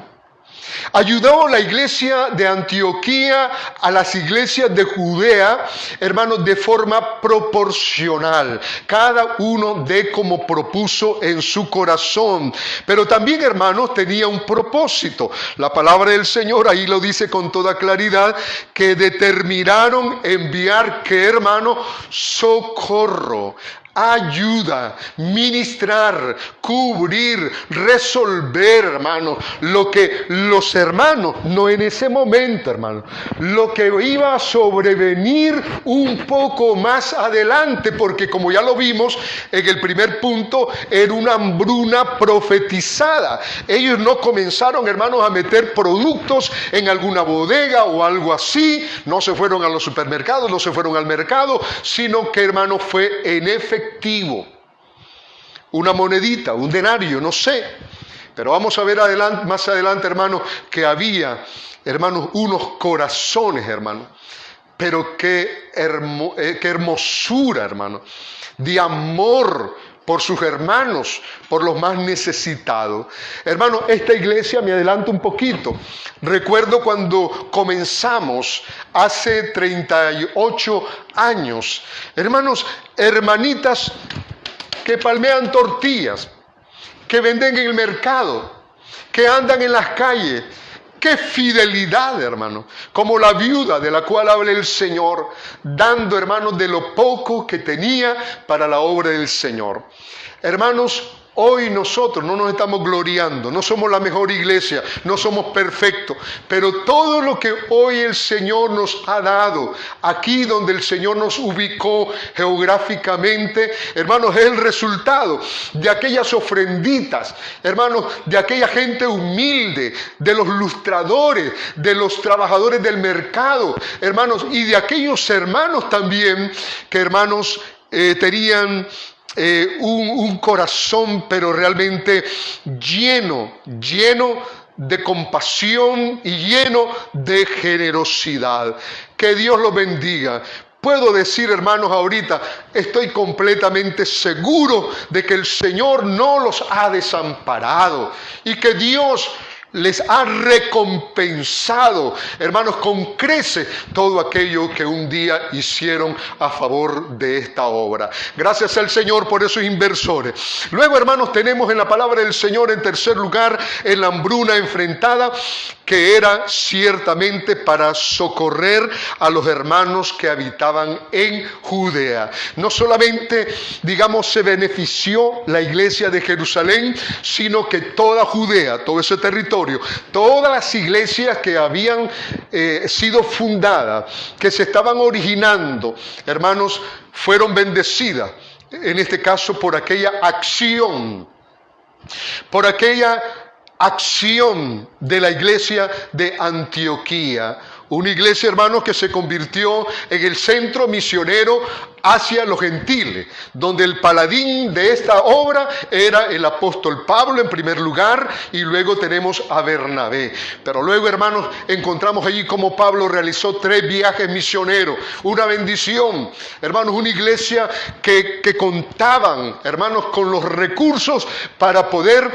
Ayudó la iglesia de Antioquía a las iglesias de Judea, hermanos, de forma proporcional. Cada uno de como propuso en su corazón. Pero también, hermanos, tenía un propósito. La palabra del Señor ahí lo dice con toda claridad, que determinaron enviar, ¿qué, hermano? Socorro, ayuda, ministrar, cubrir, resolver, hermano, lo que los hermanos, no en ese momento, hermano, lo que iba a sobrevenir un poco más adelante, porque como ya lo vimos en el primer punto, era una hambruna profetizada. Ellos no comenzaron, hermanos, a meter productos en alguna bodega o algo así, no se fueron a los supermercados, no se fueron al mercado, sino que, hermano, fue en efectivo. Una monedita, un denario, no sé. Pero vamos a ver más adelante, hermanos, que había, hermanos, unos corazones, hermanos. Pero qué hermosura, hermanos, de amor por sus hermanos, por los más necesitados. Hermanos, esta iglesia, me adelanto un poquito, recuerdo cuando comenzamos hace 38 años, hermanos, hermanitas que palmean tortillas, que venden en el mercado, que andan en las calles. ¡Qué fidelidad, hermano! Como la viuda de la cual habla el Señor, dando, hermanos, de lo poco que tenía para la obra del Señor. Hermanos, hoy nosotros no nos estamos gloriando, no somos la mejor iglesia, no somos perfectos, pero todo lo que hoy el Señor nos ha dado, aquí donde el Señor nos ubicó geográficamente, hermanos, es el resultado de aquellas ofrenditas, hermanos, de aquella gente humilde, de los lustradores, de los trabajadores del mercado, hermanos, y de aquellos hermanos también que, hermanos, tenían un corazón, pero realmente lleno de compasión y lleno de generosidad. Que Dios los bendiga. Puedo decir, hermanos, ahorita estoy completamente seguro de que el Señor no los ha desamparado y que Dios les ha recompensado, hermanos, con creces todo aquello que un día hicieron a favor de esta obra. Gracias al Señor por esos inversores. Luego, hermanos, tenemos en la palabra del Señor, en tercer lugar, en la hambruna enfrentada, que era ciertamente para socorrer a los hermanos que habitaban en Judea. No solamente, digamos, se benefició la iglesia de Jerusalén, sino que toda Judea, todo ese territorio, todas las iglesias que habían sido fundadas, que se estaban originando, hermanos, fueron bendecidas, en este caso por aquella acción de la iglesia de Antioquía. Una iglesia, hermanos, que se convirtió en el centro misionero hacia los gentiles, donde el paladín de esta obra era el apóstol Pablo en primer lugar, y luego tenemos a Bernabé. Pero luego, hermanos, encontramos allí cómo Pablo realizó 3 viajes misioneros, una bendición, hermanos, una iglesia que contaban, hermanos, con los recursos para poder,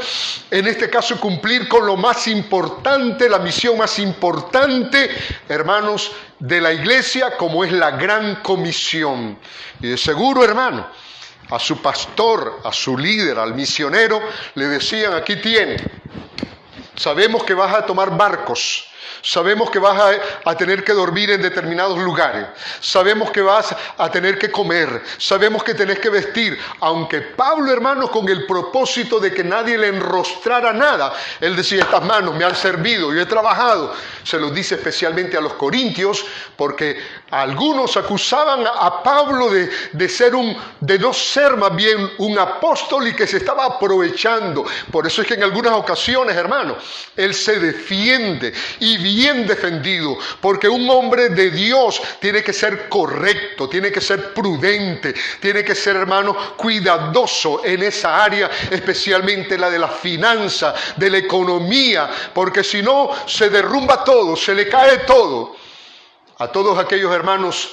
en este caso, cumplir con lo más importante, la misión más importante, hermanos, de la iglesia, como es la gran comisión. Y de seguro, hermano, a su pastor, a su líder, al misionero, le decían: aquí tiene, sabemos que vas a tomar barcos, sabemos que vas a tener que dormir en determinados lugares, sabemos que vas a tener que comer, sabemos que tenés que vestir, aunque Pablo, hermanos, con el propósito de que nadie le enrostrara nada, él decía, estas manos me han servido, yo he trabajado, se lo dice especialmente a los corintios, porque algunos acusaban a Pablo de no ser más bien un apóstol y que se estaba aprovechando. Por eso es que en algunas ocasiones, hermano, él se defiende y bien defendido, porque un hombre de Dios tiene que ser correcto, tiene que ser prudente, tiene que ser, hermano, cuidadoso en esa área, especialmente la de la finanza, de la economía, porque si no se derrumba todo, se le cae todo. A todos aquellos hermanos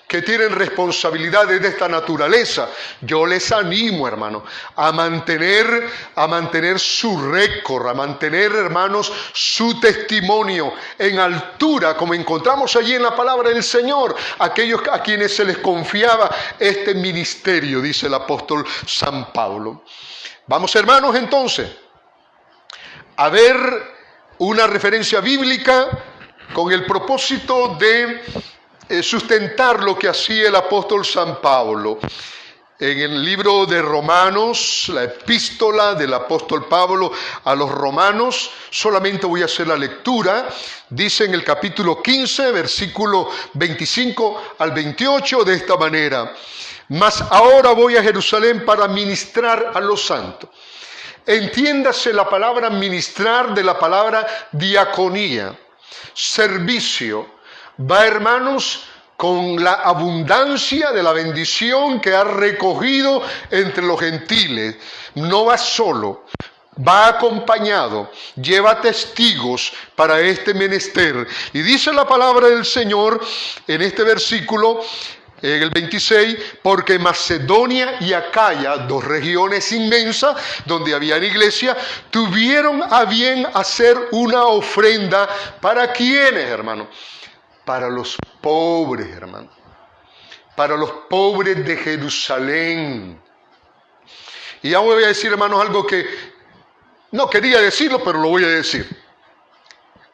que tienen responsabilidades de esta naturaleza, yo les animo, hermano, a mantener su récord, a mantener, hermanos, su testimonio en altura, como encontramos allí en la palabra del Señor, aquellos a quienes se les confiaba este ministerio, dice el apóstol San Pablo. Vamos, hermanos, entonces, a ver una referencia bíblica con el propósito de sustentar lo que hacía el apóstol San Pablo. En el libro de Romanos, la epístola del apóstol Pablo a los romanos, solamente voy a hacer la lectura, dice en el capítulo 15, versículo 25 al 28, de esta manera: mas ahora voy a Jerusalén para ministrar a los santos. Entiéndase la palabra ministrar de la palabra diaconía, servicio. Va, hermanos, con la abundancia de la bendición que ha recogido entre los gentiles. No va solo, va acompañado, lleva testigos para este menester. Y dice la palabra del Señor en este versículo, en el 26, porque Macedonia y Acaya, dos regiones inmensas donde había iglesia, tuvieron a bien hacer una ofrenda. ¿Para quiénes, hermano? Para los pobres, hermano. Para los pobres de Jerusalén. Y ya voy a decir, hermanos, algo que no quería decirlo, pero lo voy a decir.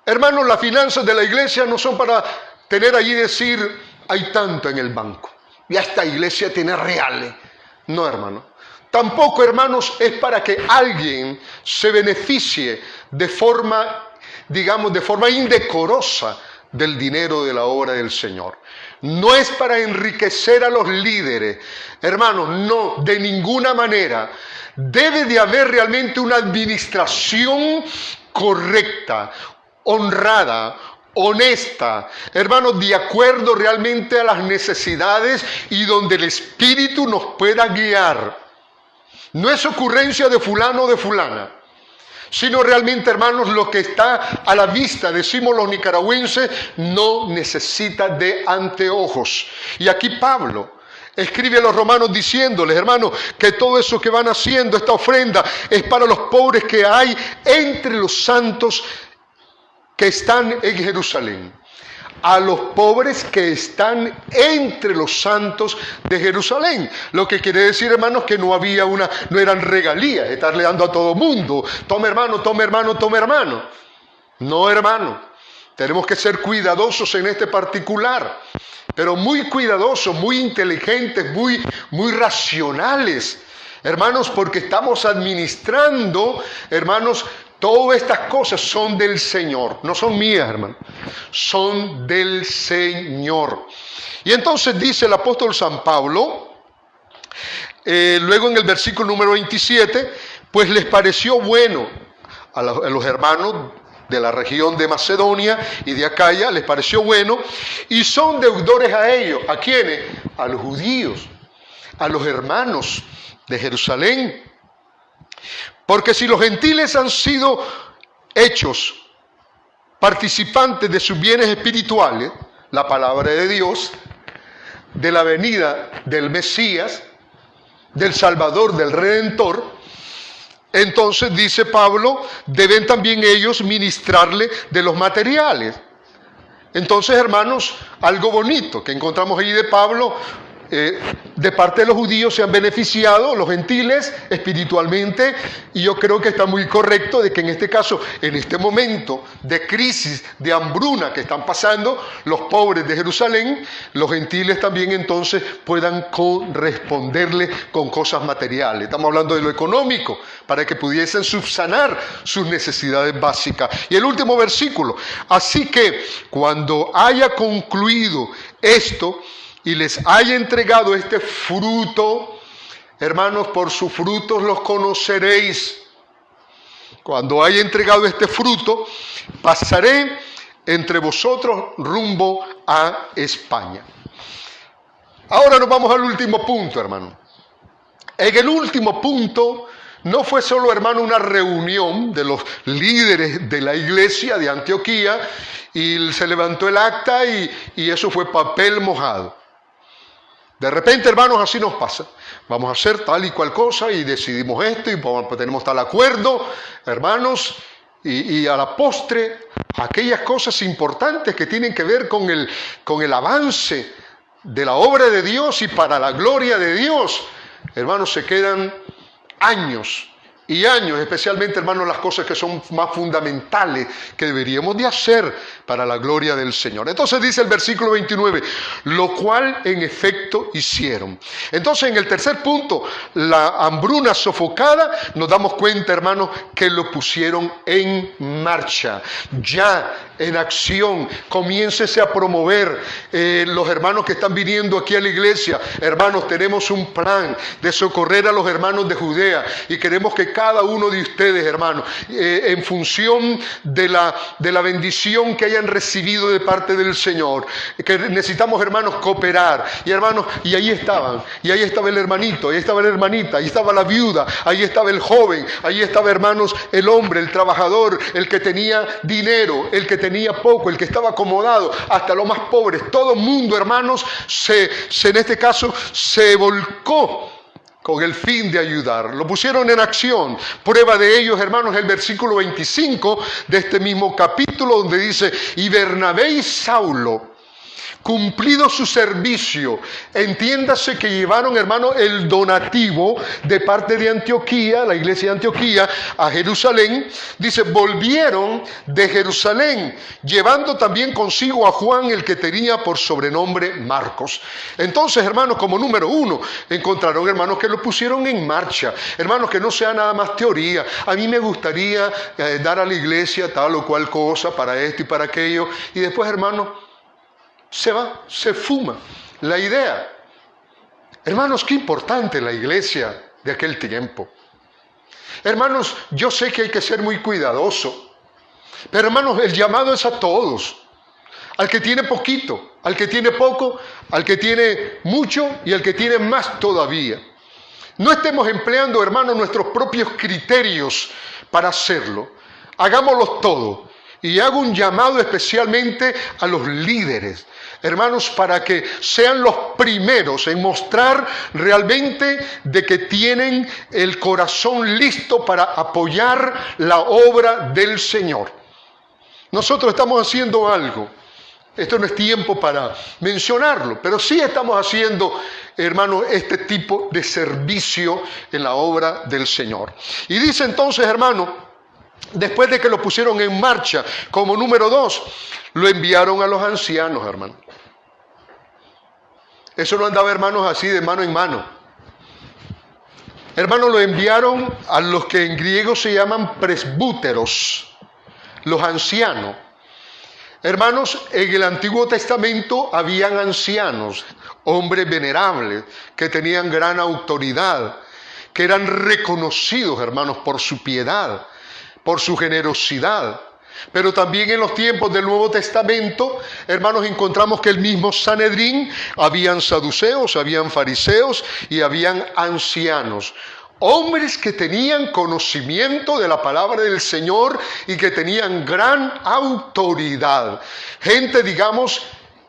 Hermanos, las finanzas de la iglesia no son para tener allí y decir, hay tanto en el banco, y esta iglesia tiene reales. No, hermano. Tampoco, hermanos, es para que alguien se beneficie de forma, digamos, de forma indecorosa del dinero de la obra del Señor. No es para enriquecer a los líderes, hermanos, no, de ninguna manera. Debe de haber realmente una administración correcta, honrada, honesta, hermanos, de acuerdo realmente a las necesidades y donde el Espíritu nos pueda guiar. No es ocurrencia de fulano o de fulana, sino realmente, hermanos, lo que está a la vista, decimos los nicaragüenses, no necesita de anteojos. Y aquí Pablo escribe a los romanos diciéndoles, hermanos, que todo eso que van haciendo, esta ofrenda, es para los pobres que hay entre los santos que están en Jerusalén. A los pobres que están entre los santos de Jerusalén. Lo que quiere decir, hermanos, que no eran regalías, estarle dando a todo mundo. Toma, hermano, toma, hermano, toma, hermano. No, hermano. Tenemos que ser cuidadosos en este particular. Pero muy cuidadosos, muy inteligentes, muy racionales. Hermanos, porque estamos administrando, hermanos, todas estas cosas son del Señor, no son mías, hermano, son del Señor. Y entonces dice el apóstol San Pablo, luego en el versículo número 27, pues les pareció bueno a los hermanos de la región de Macedonia y de Acaya, les pareció bueno, y son deudores a ellos. ¿A quiénes? A los judíos, a los hermanos de Jerusalén. Porque si los gentiles han sido hechos participantes de sus bienes espirituales, la palabra de Dios, de la venida del Mesías, del Salvador, del Redentor, entonces, dice Pablo, deben también ellos ministrarle de los materiales. Entonces, hermanos, algo bonito que encontramos allí de Pablo, de parte de los judíos se han beneficiado, los gentiles, espiritualmente, y yo creo que está muy correcto de que en este caso, en este momento de crisis, de hambruna que están pasando los pobres de Jerusalén, los gentiles también entonces puedan corresponderle con cosas materiales. Estamos hablando de lo económico, para que pudiesen subsanar sus necesidades básicas. Y el último versículo: así que cuando haya concluido esto y les haya entregado este fruto, hermanos, por sus frutos los conoceréis. Cuando haya entregado este fruto, pasaré entre vosotros rumbo a España. Ahora nos vamos al último punto, hermano. En el último punto no fue solo, hermano, una reunión de los líderes de la iglesia de Antioquía y se levantó el acta y eso fue papel mojado. De repente, hermanos, así nos pasa. Vamos a hacer tal y cual cosa y decidimos esto y tenemos tal acuerdo, hermanos, y a la postre, aquellas cosas importantes que tienen que ver con el avance de la obra de Dios y para la gloria de Dios, hermanos, se quedan años y años, especialmente, hermanos, las cosas que son más fundamentales que deberíamos de hacer para la gloria del Señor. Entonces dice el versículo 29, lo cual en efecto hicieron. Entonces en el tercer punto, la hambruna sofocada, nos damos cuenta, hermanos, que lo pusieron en marcha, ya en acción. Comiéncese a promover, los hermanos que están viniendo aquí a la iglesia, hermanos, tenemos un plan de socorrer a los hermanos de Judea y queremos que cada uno de ustedes, hermanos, en función de la bendición que hayan recibido de parte del Señor, que necesitamos, hermanos, cooperar. Y hermanos, y ahí estaban, y ahí estaba el hermanito, ahí estaba la hermanita, ahí estaba la viuda, ahí estaba el joven, ahí estaba, hermanos, el hombre, el trabajador, el que tenía dinero, el que tenía poco, el que estaba acomodado, hasta los más pobres. Todo el mundo, hermanos, en este caso, se volcó con el fin de ayudar. Lo pusieron en acción. Prueba de ellos, hermanos, el versículo 25 de este mismo capítulo, donde dice, y Bernabé y Saulo, cumplido su servicio, entiéndase que llevaron, hermano, el donativo de parte de Antioquía, la iglesia de Antioquía, a Jerusalén. Dice, volvieron de Jerusalén, llevando también consigo a Juan, el que tenía por sobrenombre Marcos. Entonces, hermanos, como número uno, encontraron, hermanos, que lo pusieron en marcha. Hermanos, que no sea nada más teoría. A mí me gustaría dar a la iglesia tal o cual cosa para esto y para aquello. Y después, hermanos, se va, se fuma la idea. Hermanos, qué importante la iglesia de aquel tiempo. Hermanos, yo sé que hay que ser muy cuidadoso, pero hermanos, el llamado es a todos. Al que tiene poquito, al que tiene poco, al que tiene mucho y al que tiene más todavía. No estemos empleando, hermanos, nuestros propios criterios para hacerlo. Hagámoslo todo. Y hago un llamado especialmente a los líderes, hermanos, para que sean los primeros en mostrar realmente de que tienen el corazón listo para apoyar la obra del Señor. Nosotros estamos haciendo algo. Esto no es tiempo para mencionarlo, pero sí estamos haciendo, hermanos, este tipo de servicio en la obra del Señor. Y dice entonces, hermano, después de que lo pusieron en marcha, como número 2, lo enviaron a los ancianos, hermano. Eso no andaba, hermanos, así de mano en mano. Hermanos, lo enviaron a los que en griego se llaman presbúteros, los ancianos. Hermanos, en el Antiguo Testamento habían ancianos, hombres venerables, que tenían gran autoridad, que eran reconocidos, hermanos, por su piedad, por su generosidad. Pero también en los tiempos del Nuevo Testamento, hermanos, encontramos que el mismo Sanedrín, habían saduceos, habían fariseos y habían ancianos. Hombres que tenían conocimiento de la palabra del Señor y que tenían gran autoridad. Gente, digamos,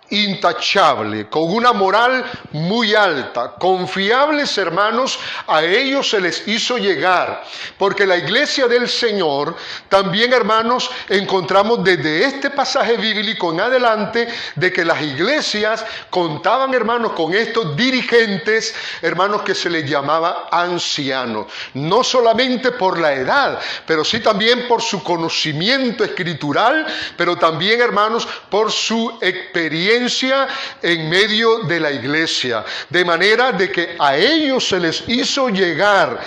intachable, con una moral muy alta, confiables, hermanos, a ellos se les hizo llegar, porque la iglesia del Señor, también, hermanos, encontramos desde este pasaje bíblico en adelante, de que las iglesias contaban, hermanos, con estos dirigentes, hermanos, que se les llamaba ancianos, no solamente por la edad, pero sí también por su conocimiento escritural, pero también, hermanos, por su experiencia en medio de la iglesia, de manera de que a ellos se les hizo llegar.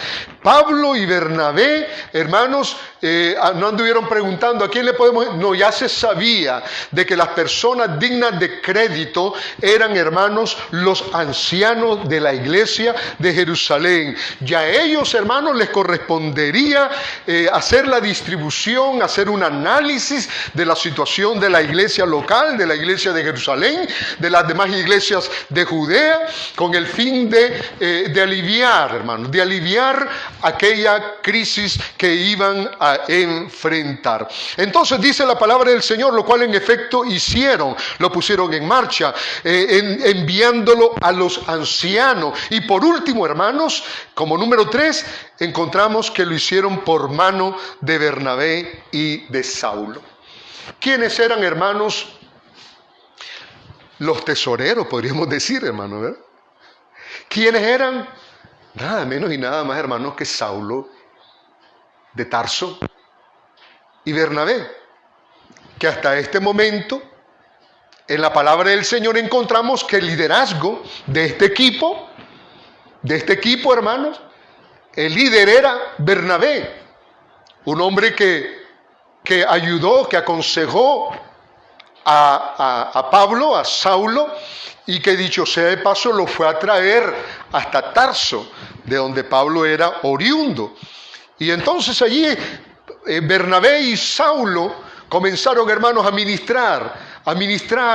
Pablo y Bernabé, hermanos, no anduvieron preguntando a quién le podemos... No, ya se sabía de que las personas dignas de crédito eran, hermanos, los ancianos de la iglesia de Jerusalén. Ya a ellos, hermanos, les correspondería hacer la distribución, hacer un análisis de la situación de la iglesia local, de la iglesia de Jerusalén, de las demás iglesias de Judea, con el fin de aliviar, hermanos, de aliviar aquella crisis que iban a enfrentar. Entonces dice la palabra del Señor, lo cual en efecto hicieron, lo pusieron en marcha, enviándolo a los ancianos. Y por último, hermanos, como número 3, encontramos que lo hicieron por mano de Bernabé y de Saulo. ¿Quiénes eran, hermanos? Los tesoreros, podríamos decir, hermanos, ¿verdad? ¿Quiénes eran? Nada menos y nada más, hermanos, que Saulo de Tarso y Bernabé, que hasta este momento en la palabra del Señor encontramos que el liderazgo de este equipo, hermanos, el líder era Bernabé, un hombre que ayudó, que aconsejó a Pablo, a Saulo, y que dicho sea de paso lo fue a traer hasta Tarso, de donde Pablo era oriundo. Y entonces allí Bernabé y Saulo comenzaron, hermanos, a ministrar,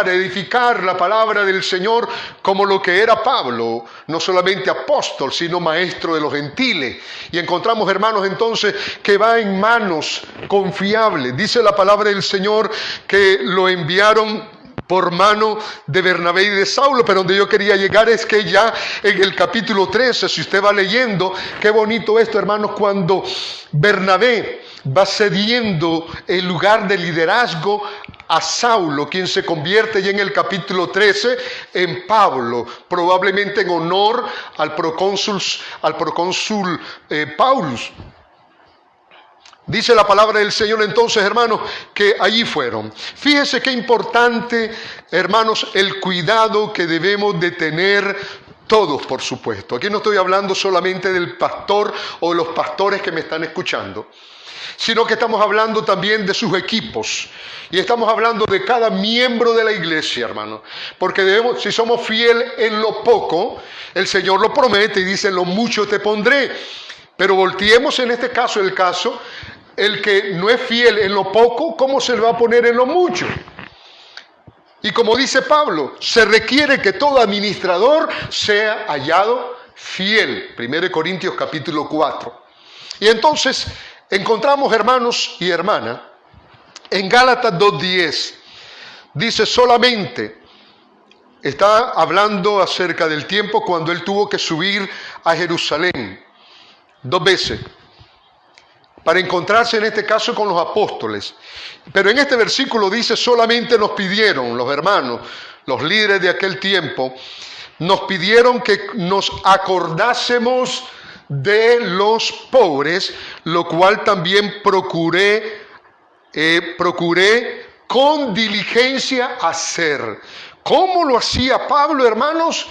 edificar la palabra del Señor como lo que era Pablo, no solamente apóstol, sino maestro de los gentiles. Y encontramos, hermanos, entonces que va en manos confiables. Dice la palabra del Señor que lo enviaron por mano de Bernabé y de Saulo, pero donde yo quería llegar es que ya en el capítulo 13, si usted va leyendo, qué bonito esto, hermanos, cuando Bernabé va cediendo el lugar de liderazgo a Saulo, quien se convierte ya en el capítulo 13 en Pablo, probablemente en honor al procónsul Paulus. Dice la palabra del Señor entonces, hermanos, que allí fueron. Fíjese qué importante, hermanos, el cuidado que debemos de tener todos, por supuesto. Aquí no estoy hablando solamente del pastor o de los pastores que me están escuchando, sino que estamos hablando también de sus equipos. Y estamos hablando de cada miembro de la iglesia, hermano. Porque debemos, si somos fieles en lo poco, el Señor lo promete y dice, en lo mucho te pondré. Pero volteemos en este caso el que no es fiel en lo poco, ¿cómo se le va a poner en lo mucho? Y como dice Pablo, se requiere que todo administrador sea hallado fiel. 1 Corintios capítulo 4. Y entonces encontramos, hermanos y hermanas, en Gálatas 2:10, dice solamente, está hablando acerca del tiempo cuando él tuvo que subir a Jerusalén 2 veces, para encontrarse en este caso con los apóstoles. Pero en este versículo dice, solamente nos pidieron los hermanos, los líderes de aquel tiempo, nos pidieron que nos acordásemos de los pobres, lo cual también procuré con diligencia hacer. ¿Cómo lo hacía Pablo, hermanos?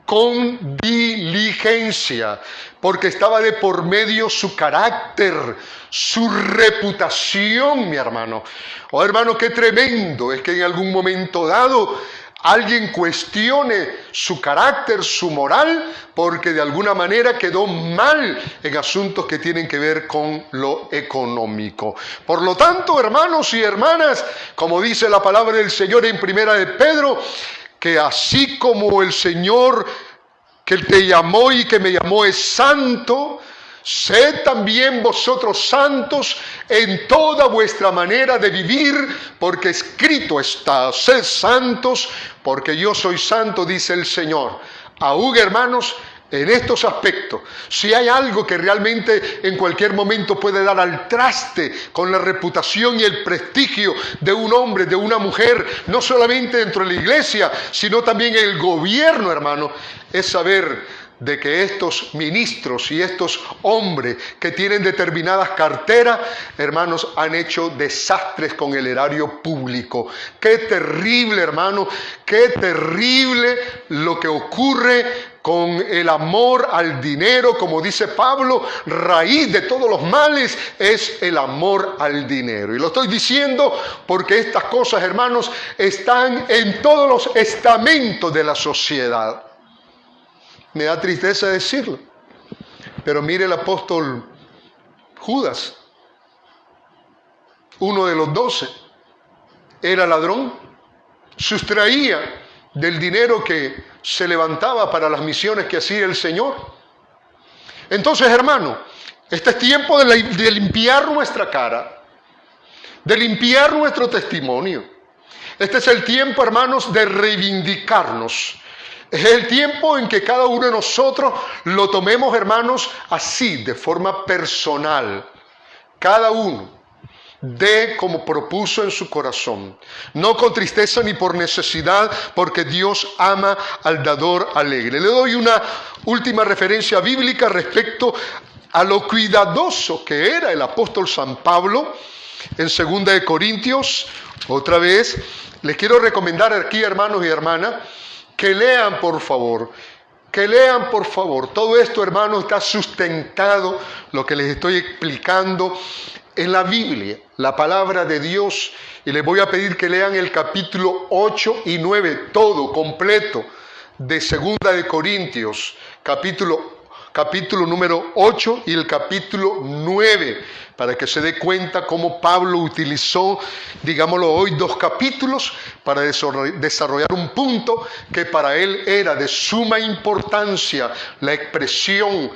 Con diligencia, porque estaba de por medio su carácter, su reputación, mi hermano. Oh, hermano, qué tremendo es que en algún momento dado alguien cuestione su carácter, su moral, porque de alguna manera quedó mal en asuntos que tienen que ver con lo económico. Por lo tanto, hermanos y hermanas, como dice la palabra del Señor en Primera de Pedro, que así como el Señor que te llamó y que me llamó es santo, sed también vosotros santos en toda vuestra manera de vivir, porque escrito está, sed santos, porque yo soy santo, dice el Señor. Aún, hermanos, en estos aspectos, si hay algo que realmente en cualquier momento puede dar al traste con la reputación y el prestigio de un hombre, de una mujer, no solamente dentro de la iglesia, sino también en el gobierno, hermano, es saber de que estos ministros y estos hombres que tienen determinadas carteras, hermanos, han hecho desastres con el erario público. Qué terrible, hermano, qué terrible lo que ocurre con el amor al dinero. Como dice Pablo, raíz de todos los males es el amor al dinero. Y lo estoy diciendo porque estas cosas, hermanos, están en todos los estamentos de la sociedad. Me da tristeza decirlo, pero mire el apóstol Judas, uno de los 12, era ladrón, sustraía del dinero que se levantaba para las misiones que hacía el Señor. Entonces, hermano, este es tiempo de limpiar nuestra cara, de limpiar nuestro testimonio. Este es el tiempo, hermanos, de reivindicarnos. Es el tiempo en que cada uno de nosotros lo tomemos, hermanos, así, de forma personal. Cada uno dé como propuso en su corazón. No con tristeza ni por necesidad, porque Dios ama al dador alegre. Le doy una última referencia bíblica respecto a lo cuidadoso que era el apóstol San Pablo en 2 Corintios. Otra vez, les quiero recomendar aquí, hermanos y hermanas, que lean por favor, todo esto, hermanos, está sustentado, lo que les estoy explicando, en la Biblia, la palabra de Dios, y les voy a pedir que lean el capítulo 8 y 9, todo, completo, de 2 Corintios, capítulo número 8 y el capítulo 9, para que se dé cuenta cómo Pablo utilizó, digámoslo hoy, 2 capítulos para desarrollar un punto que para él era de suma importancia, la expresión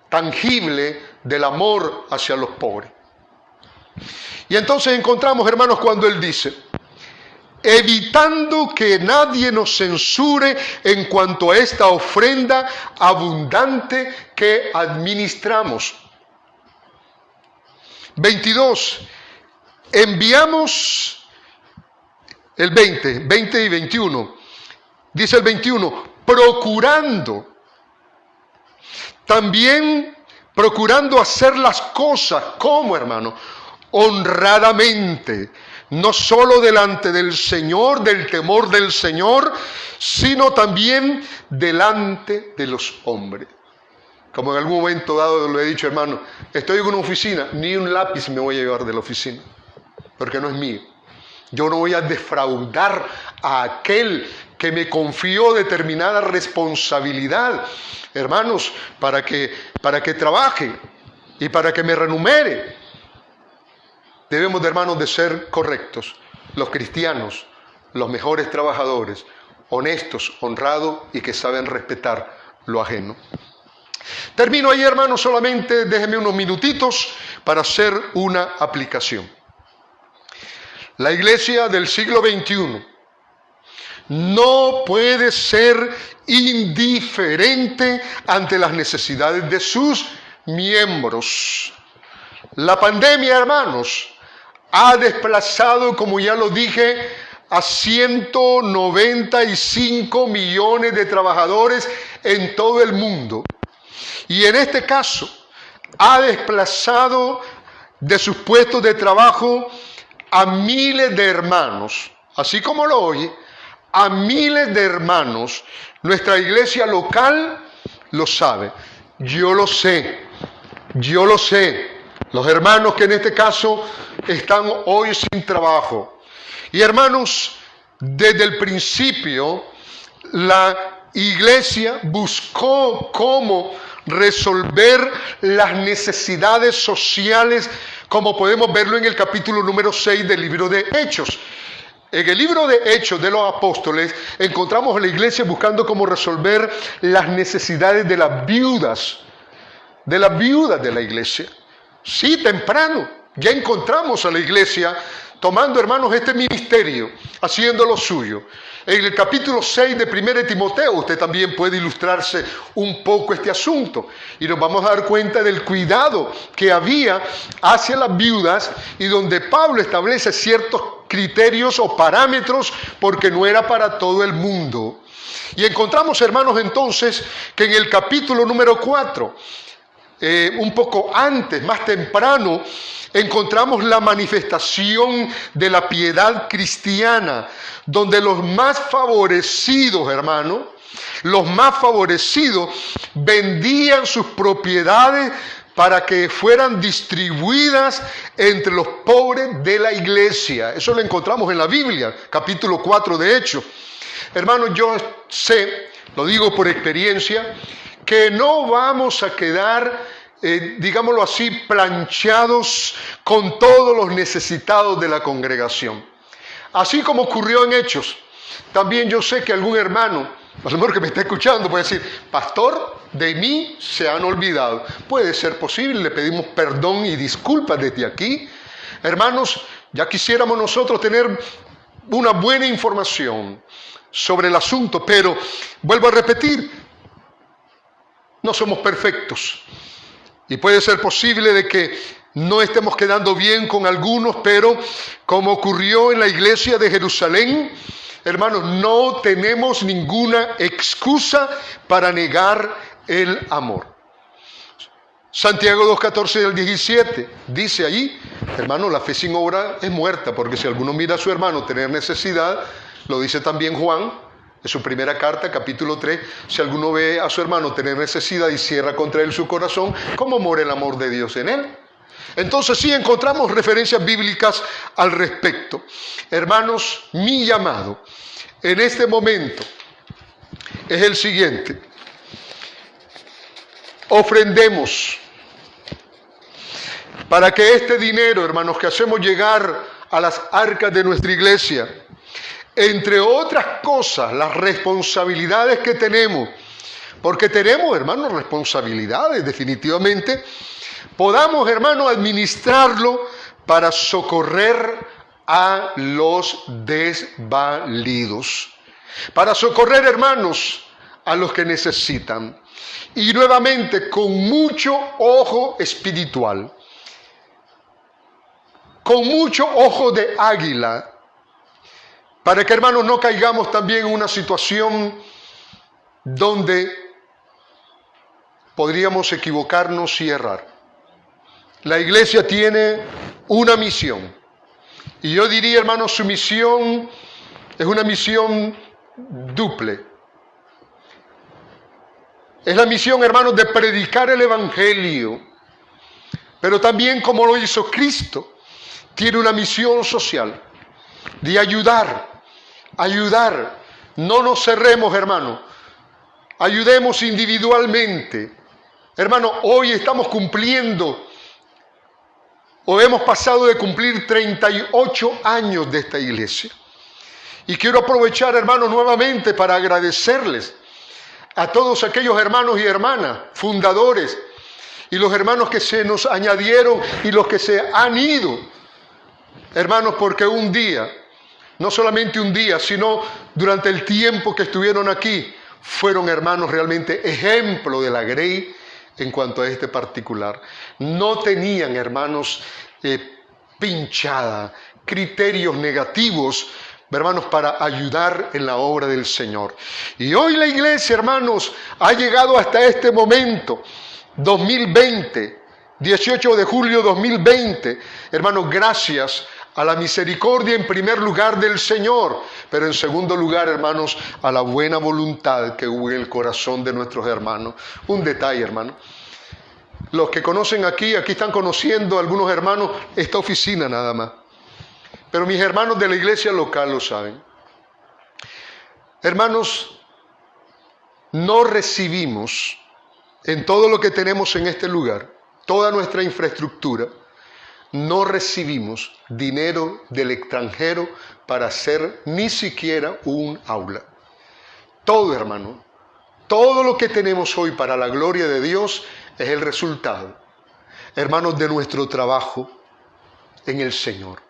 tangible del amor hacia los pobres. Y entonces encontramos, hermanos, cuando él dice: evitando que nadie nos censure en cuanto a esta ofrenda abundante que administramos. 22. Enviamos el 20 y 21. Dice el 21, procurando hacer las cosas, ¿cómo, hermano? Honradamente, no solo delante del Señor, del temor del Señor, sino también delante de los hombres. Como en algún momento dado lo he dicho, hermano, estoy en una oficina, ni un lápiz me voy a llevar de la oficina, porque no es mío. Yo no voy a defraudar a aquel que me confió determinada responsabilidad, hermanos, para que trabaje y para que me renumere. Debemos, hermanos, de ser correctos, los cristianos, los mejores trabajadores, honestos, honrados y que saben respetar lo ajeno. Termino ahí, hermanos, solamente déjenme unos minutitos para hacer una aplicación. La iglesia del siglo XXI no puede ser indiferente ante las necesidades de sus miembros. La pandemia, hermanos, ha desplazado, como ya lo dije, a 195 millones de trabajadores en todo el mundo. Y en este caso, ha desplazado de sus puestos de trabajo a miles de hermanos. Así como lo oye, a miles de hermanos. Nuestra iglesia local lo sabe. Yo lo sé. Los hermanos que en este caso están hoy sin trabajo. Y hermanos, desde el principio, la iglesia buscó cómo resolver las necesidades sociales, como podemos verlo en el capítulo número 6 del libro de Hechos. En el libro de Hechos de los Apóstoles encontramos a la iglesia buscando cómo resolver las necesidades de las viudas. de las viudas de la iglesia. Sí, temprano, ya encontramos a la iglesia tomando, hermanos, este ministerio, haciendo lo suyo. En el capítulo 6 de 1 Timoteo, usted también puede ilustrarse un poco este asunto. Y nos vamos a dar cuenta del cuidado que había hacia las viudas y donde Pablo establece ciertos criterios o parámetros porque no era para todo el mundo. Y encontramos, hermanos, entonces, que en el capítulo número 4, un poco antes, más temprano, encontramos la manifestación de la piedad cristiana, donde los más favorecidos, hermanos, los más favorecidos vendían sus propiedades para que fueran distribuidas entre los pobres de la iglesia. Eso lo encontramos en la Biblia, capítulo 4 de Hechos. Hermanos, yo sé, lo digo por experiencia, que no vamos a quedar, digámoslo así, planchados con todos los necesitados de la congregación. Así como ocurrió en Hechos, también yo sé que algún hermano, a lo mejor que me está escuchando, puede decir, pastor, de mí se han olvidado. Puede ser posible, le pedimos perdón y disculpas desde aquí. Hermanos, ya quisiéramos nosotros tener una buena información sobre el asunto, pero vuelvo a repetir, no somos perfectos. Y puede ser posible de que no estemos quedando bien con algunos, pero como ocurrió en la iglesia de Jerusalén, hermanos, no tenemos ninguna excusa para negar el amor. Santiago 2:14 al 17 dice ahí, hermano, la fe sin obra es muerta, porque si alguno mira a su hermano tener necesidad, lo dice también Juan, en su primera carta, capítulo 3, si alguno ve a su hermano tener necesidad y cierra contra él su corazón, ¿cómo mora el amor de Dios en él? Entonces sí encontramos referencias bíblicas al respecto. Hermanos, mi llamado en este momento es el siguiente. Ofrendemos para que este dinero, hermanos, que hacemos llegar a las arcas de nuestra iglesia, entre otras cosas, las responsabilidades que tenemos, porque tenemos, hermanos, responsabilidades definitivamente, podamos, hermanos, administrarlo para socorrer a los desvalidos, para socorrer, hermanos, a los que necesitan. Y nuevamente, con mucho ojo espiritual, con mucho ojo de águila, para que, hermanos, no caigamos también en una situación donde podríamos equivocarnos y errar. La iglesia tiene una misión. Y yo diría, hermanos, su misión es una misión duple. Es la misión, hermanos, de predicar el evangelio. Pero también, como lo hizo Cristo, tiene una misión social de ayudar. No nos cerremos, hermano. Ayudemos individualmente. Hermano, hoy estamos cumpliendo, o hemos pasado de cumplir 38 años de esta iglesia. Y quiero aprovechar, hermanos, nuevamente para agradecerles a todos aquellos hermanos y hermanas, fundadores, y los hermanos que se nos añadieron y los que se han ido. Hermanos, porque un día, no solamente un día, sino durante el tiempo que estuvieron aquí, fueron, hermanos, realmente ejemplo de la Grey en cuanto a este particular. No tenían, hermanos, pinchada, criterios negativos, hermanos, para ayudar en la obra del Señor. Y hoy la iglesia, hermanos, ha llegado hasta este momento, 2020, 18 de julio 2020, hermanos, gracias a la misericordia en primer lugar del Señor, pero en segundo lugar, hermanos, a la buena voluntad que hubo en el corazón de nuestros hermanos. Un detalle, hermano. Los que conocen aquí están conociendo algunos hermanos esta oficina nada más. Pero mis hermanos de la iglesia local lo saben. Hermanos, no recibimos en todo lo que tenemos en este lugar, toda nuestra infraestructura, no recibimos dinero del extranjero para hacer ni siquiera un aula. Todo, hermano, todo lo que tenemos hoy para la gloria de Dios es el resultado, hermanos, de nuestro trabajo en el Señor.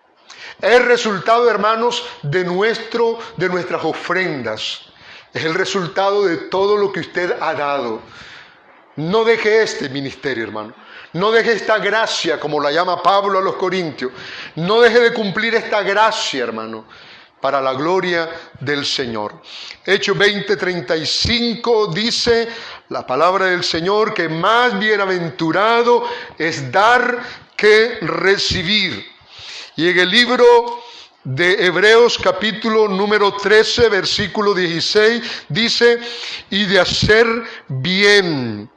Es el resultado, hermanos, de nuestras ofrendas. Es el resultado de todo lo que usted ha dado. No deje este ministerio, hermano. No deje esta gracia, como la llama Pablo a los Corintios. No deje de cumplir esta gracia, hermano, para la gloria del Señor. Hechos 20:35 dice la palabra del Señor que más bienaventurado es dar que recibir. Y en el libro de Hebreos capítulo número 13, versículo 16, dice, y de hacer bien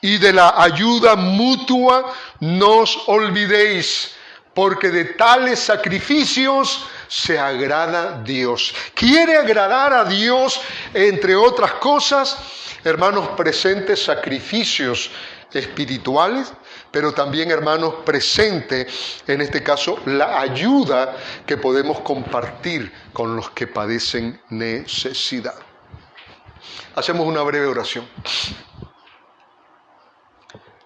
y de la ayuda mutua no os olvidéis, porque de tales sacrificios se agrada Dios. ¿Quiere agradar a Dios, entre otras cosas, hermanos? Presente sacrificios espirituales, pero también, hermanos, presente, en este caso, la ayuda que podemos compartir con los que padecen necesidad. Hacemos una breve oración.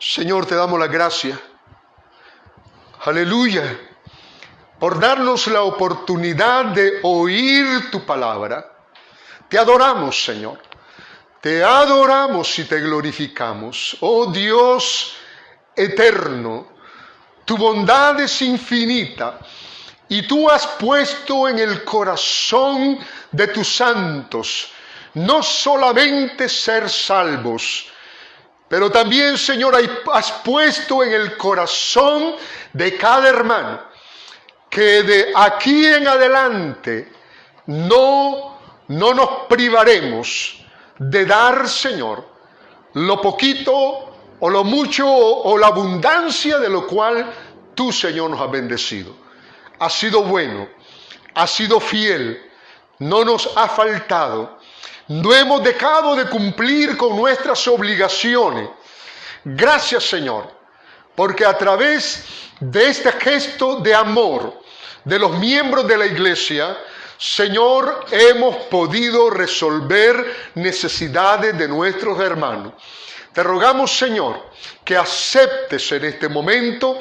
Señor, te damos las gracias. Aleluya, por darnos la oportunidad de oír tu palabra. Te adoramos, Señor. Te adoramos y te glorificamos. Oh Dios eterno, tu bondad es infinita y tú has puesto en el corazón de tus santos no solamente ser salvos, pero también, Señor, has puesto en el corazón de cada hermano que de aquí en adelante no nos privaremos de dar, Señor, lo poquito o lo mucho o la abundancia de lo cual tú, Señor, nos has bendecido. Has sido bueno, has sido fiel, no nos ha faltado. No hemos dejado de cumplir con nuestras obligaciones. Gracias, Señor, porque a través de este gesto de amor de los miembros de la iglesia, Señor, hemos podido resolver necesidades de nuestros hermanos. Te rogamos, Señor, que aceptes en este momento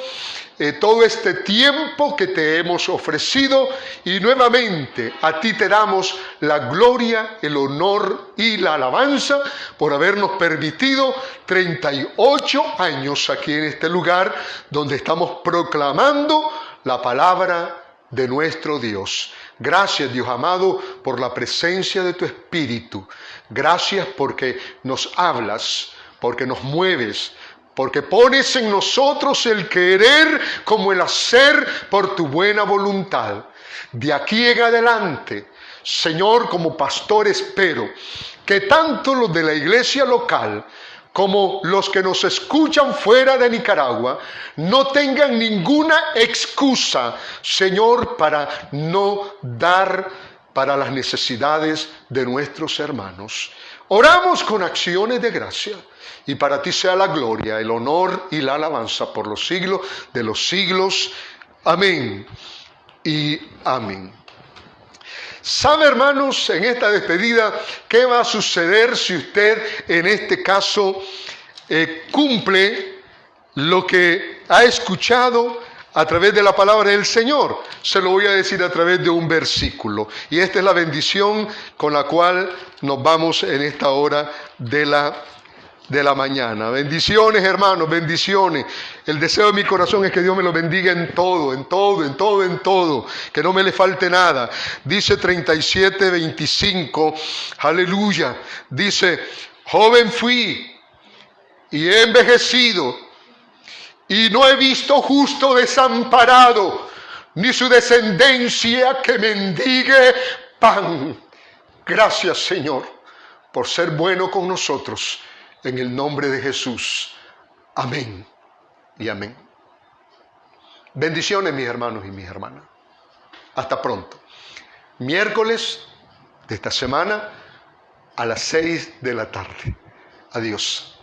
todo este tiempo que te hemos ofrecido y nuevamente a ti te damos la gloria, el honor y la alabanza por habernos permitido 38 años aquí en este lugar donde estamos proclamando la palabra de nuestro Dios. Gracias, Dios amado, por la presencia de tu Espíritu. Gracias porque nos hablas, porque nos mueves, porque pones en nosotros el querer como el hacer por tu buena voluntad. De aquí en adelante, Señor, como pastor espero que tanto los de la iglesia local como los que nos escuchan fuera de Nicaragua no tengan ninguna excusa, Señor, para no dar para las necesidades de nuestros hermanos. Oramos con acciones de gracia y para ti sea la gloria, el honor y la alabanza por los siglos de los siglos. Amén y amén. ¿Sabe, hermanos, en esta despedida qué va a suceder si usted en este caso cumple lo que ha escuchado a través de la palabra del Señor? Se lo voy a decir a través de un versículo. Y esta es la bendición con la cual nos vamos en esta hora de la mañana. Bendiciones, hermanos, bendiciones. El deseo de mi corazón es que Dios me lo bendiga en todo, en todo, en todo, en todo. Que no me le falte nada. Dice 37:25, aleluya. Dice, joven fui y he envejecido y no he visto justo desamparado, ni su descendencia que mendigue pan. Gracias, Señor, por ser bueno con nosotros. En el nombre de Jesús. Amén y amén. Bendiciones, mis hermanos y mis hermanas. Hasta pronto. Miércoles de esta semana a las 6 de la tarde. Adiós.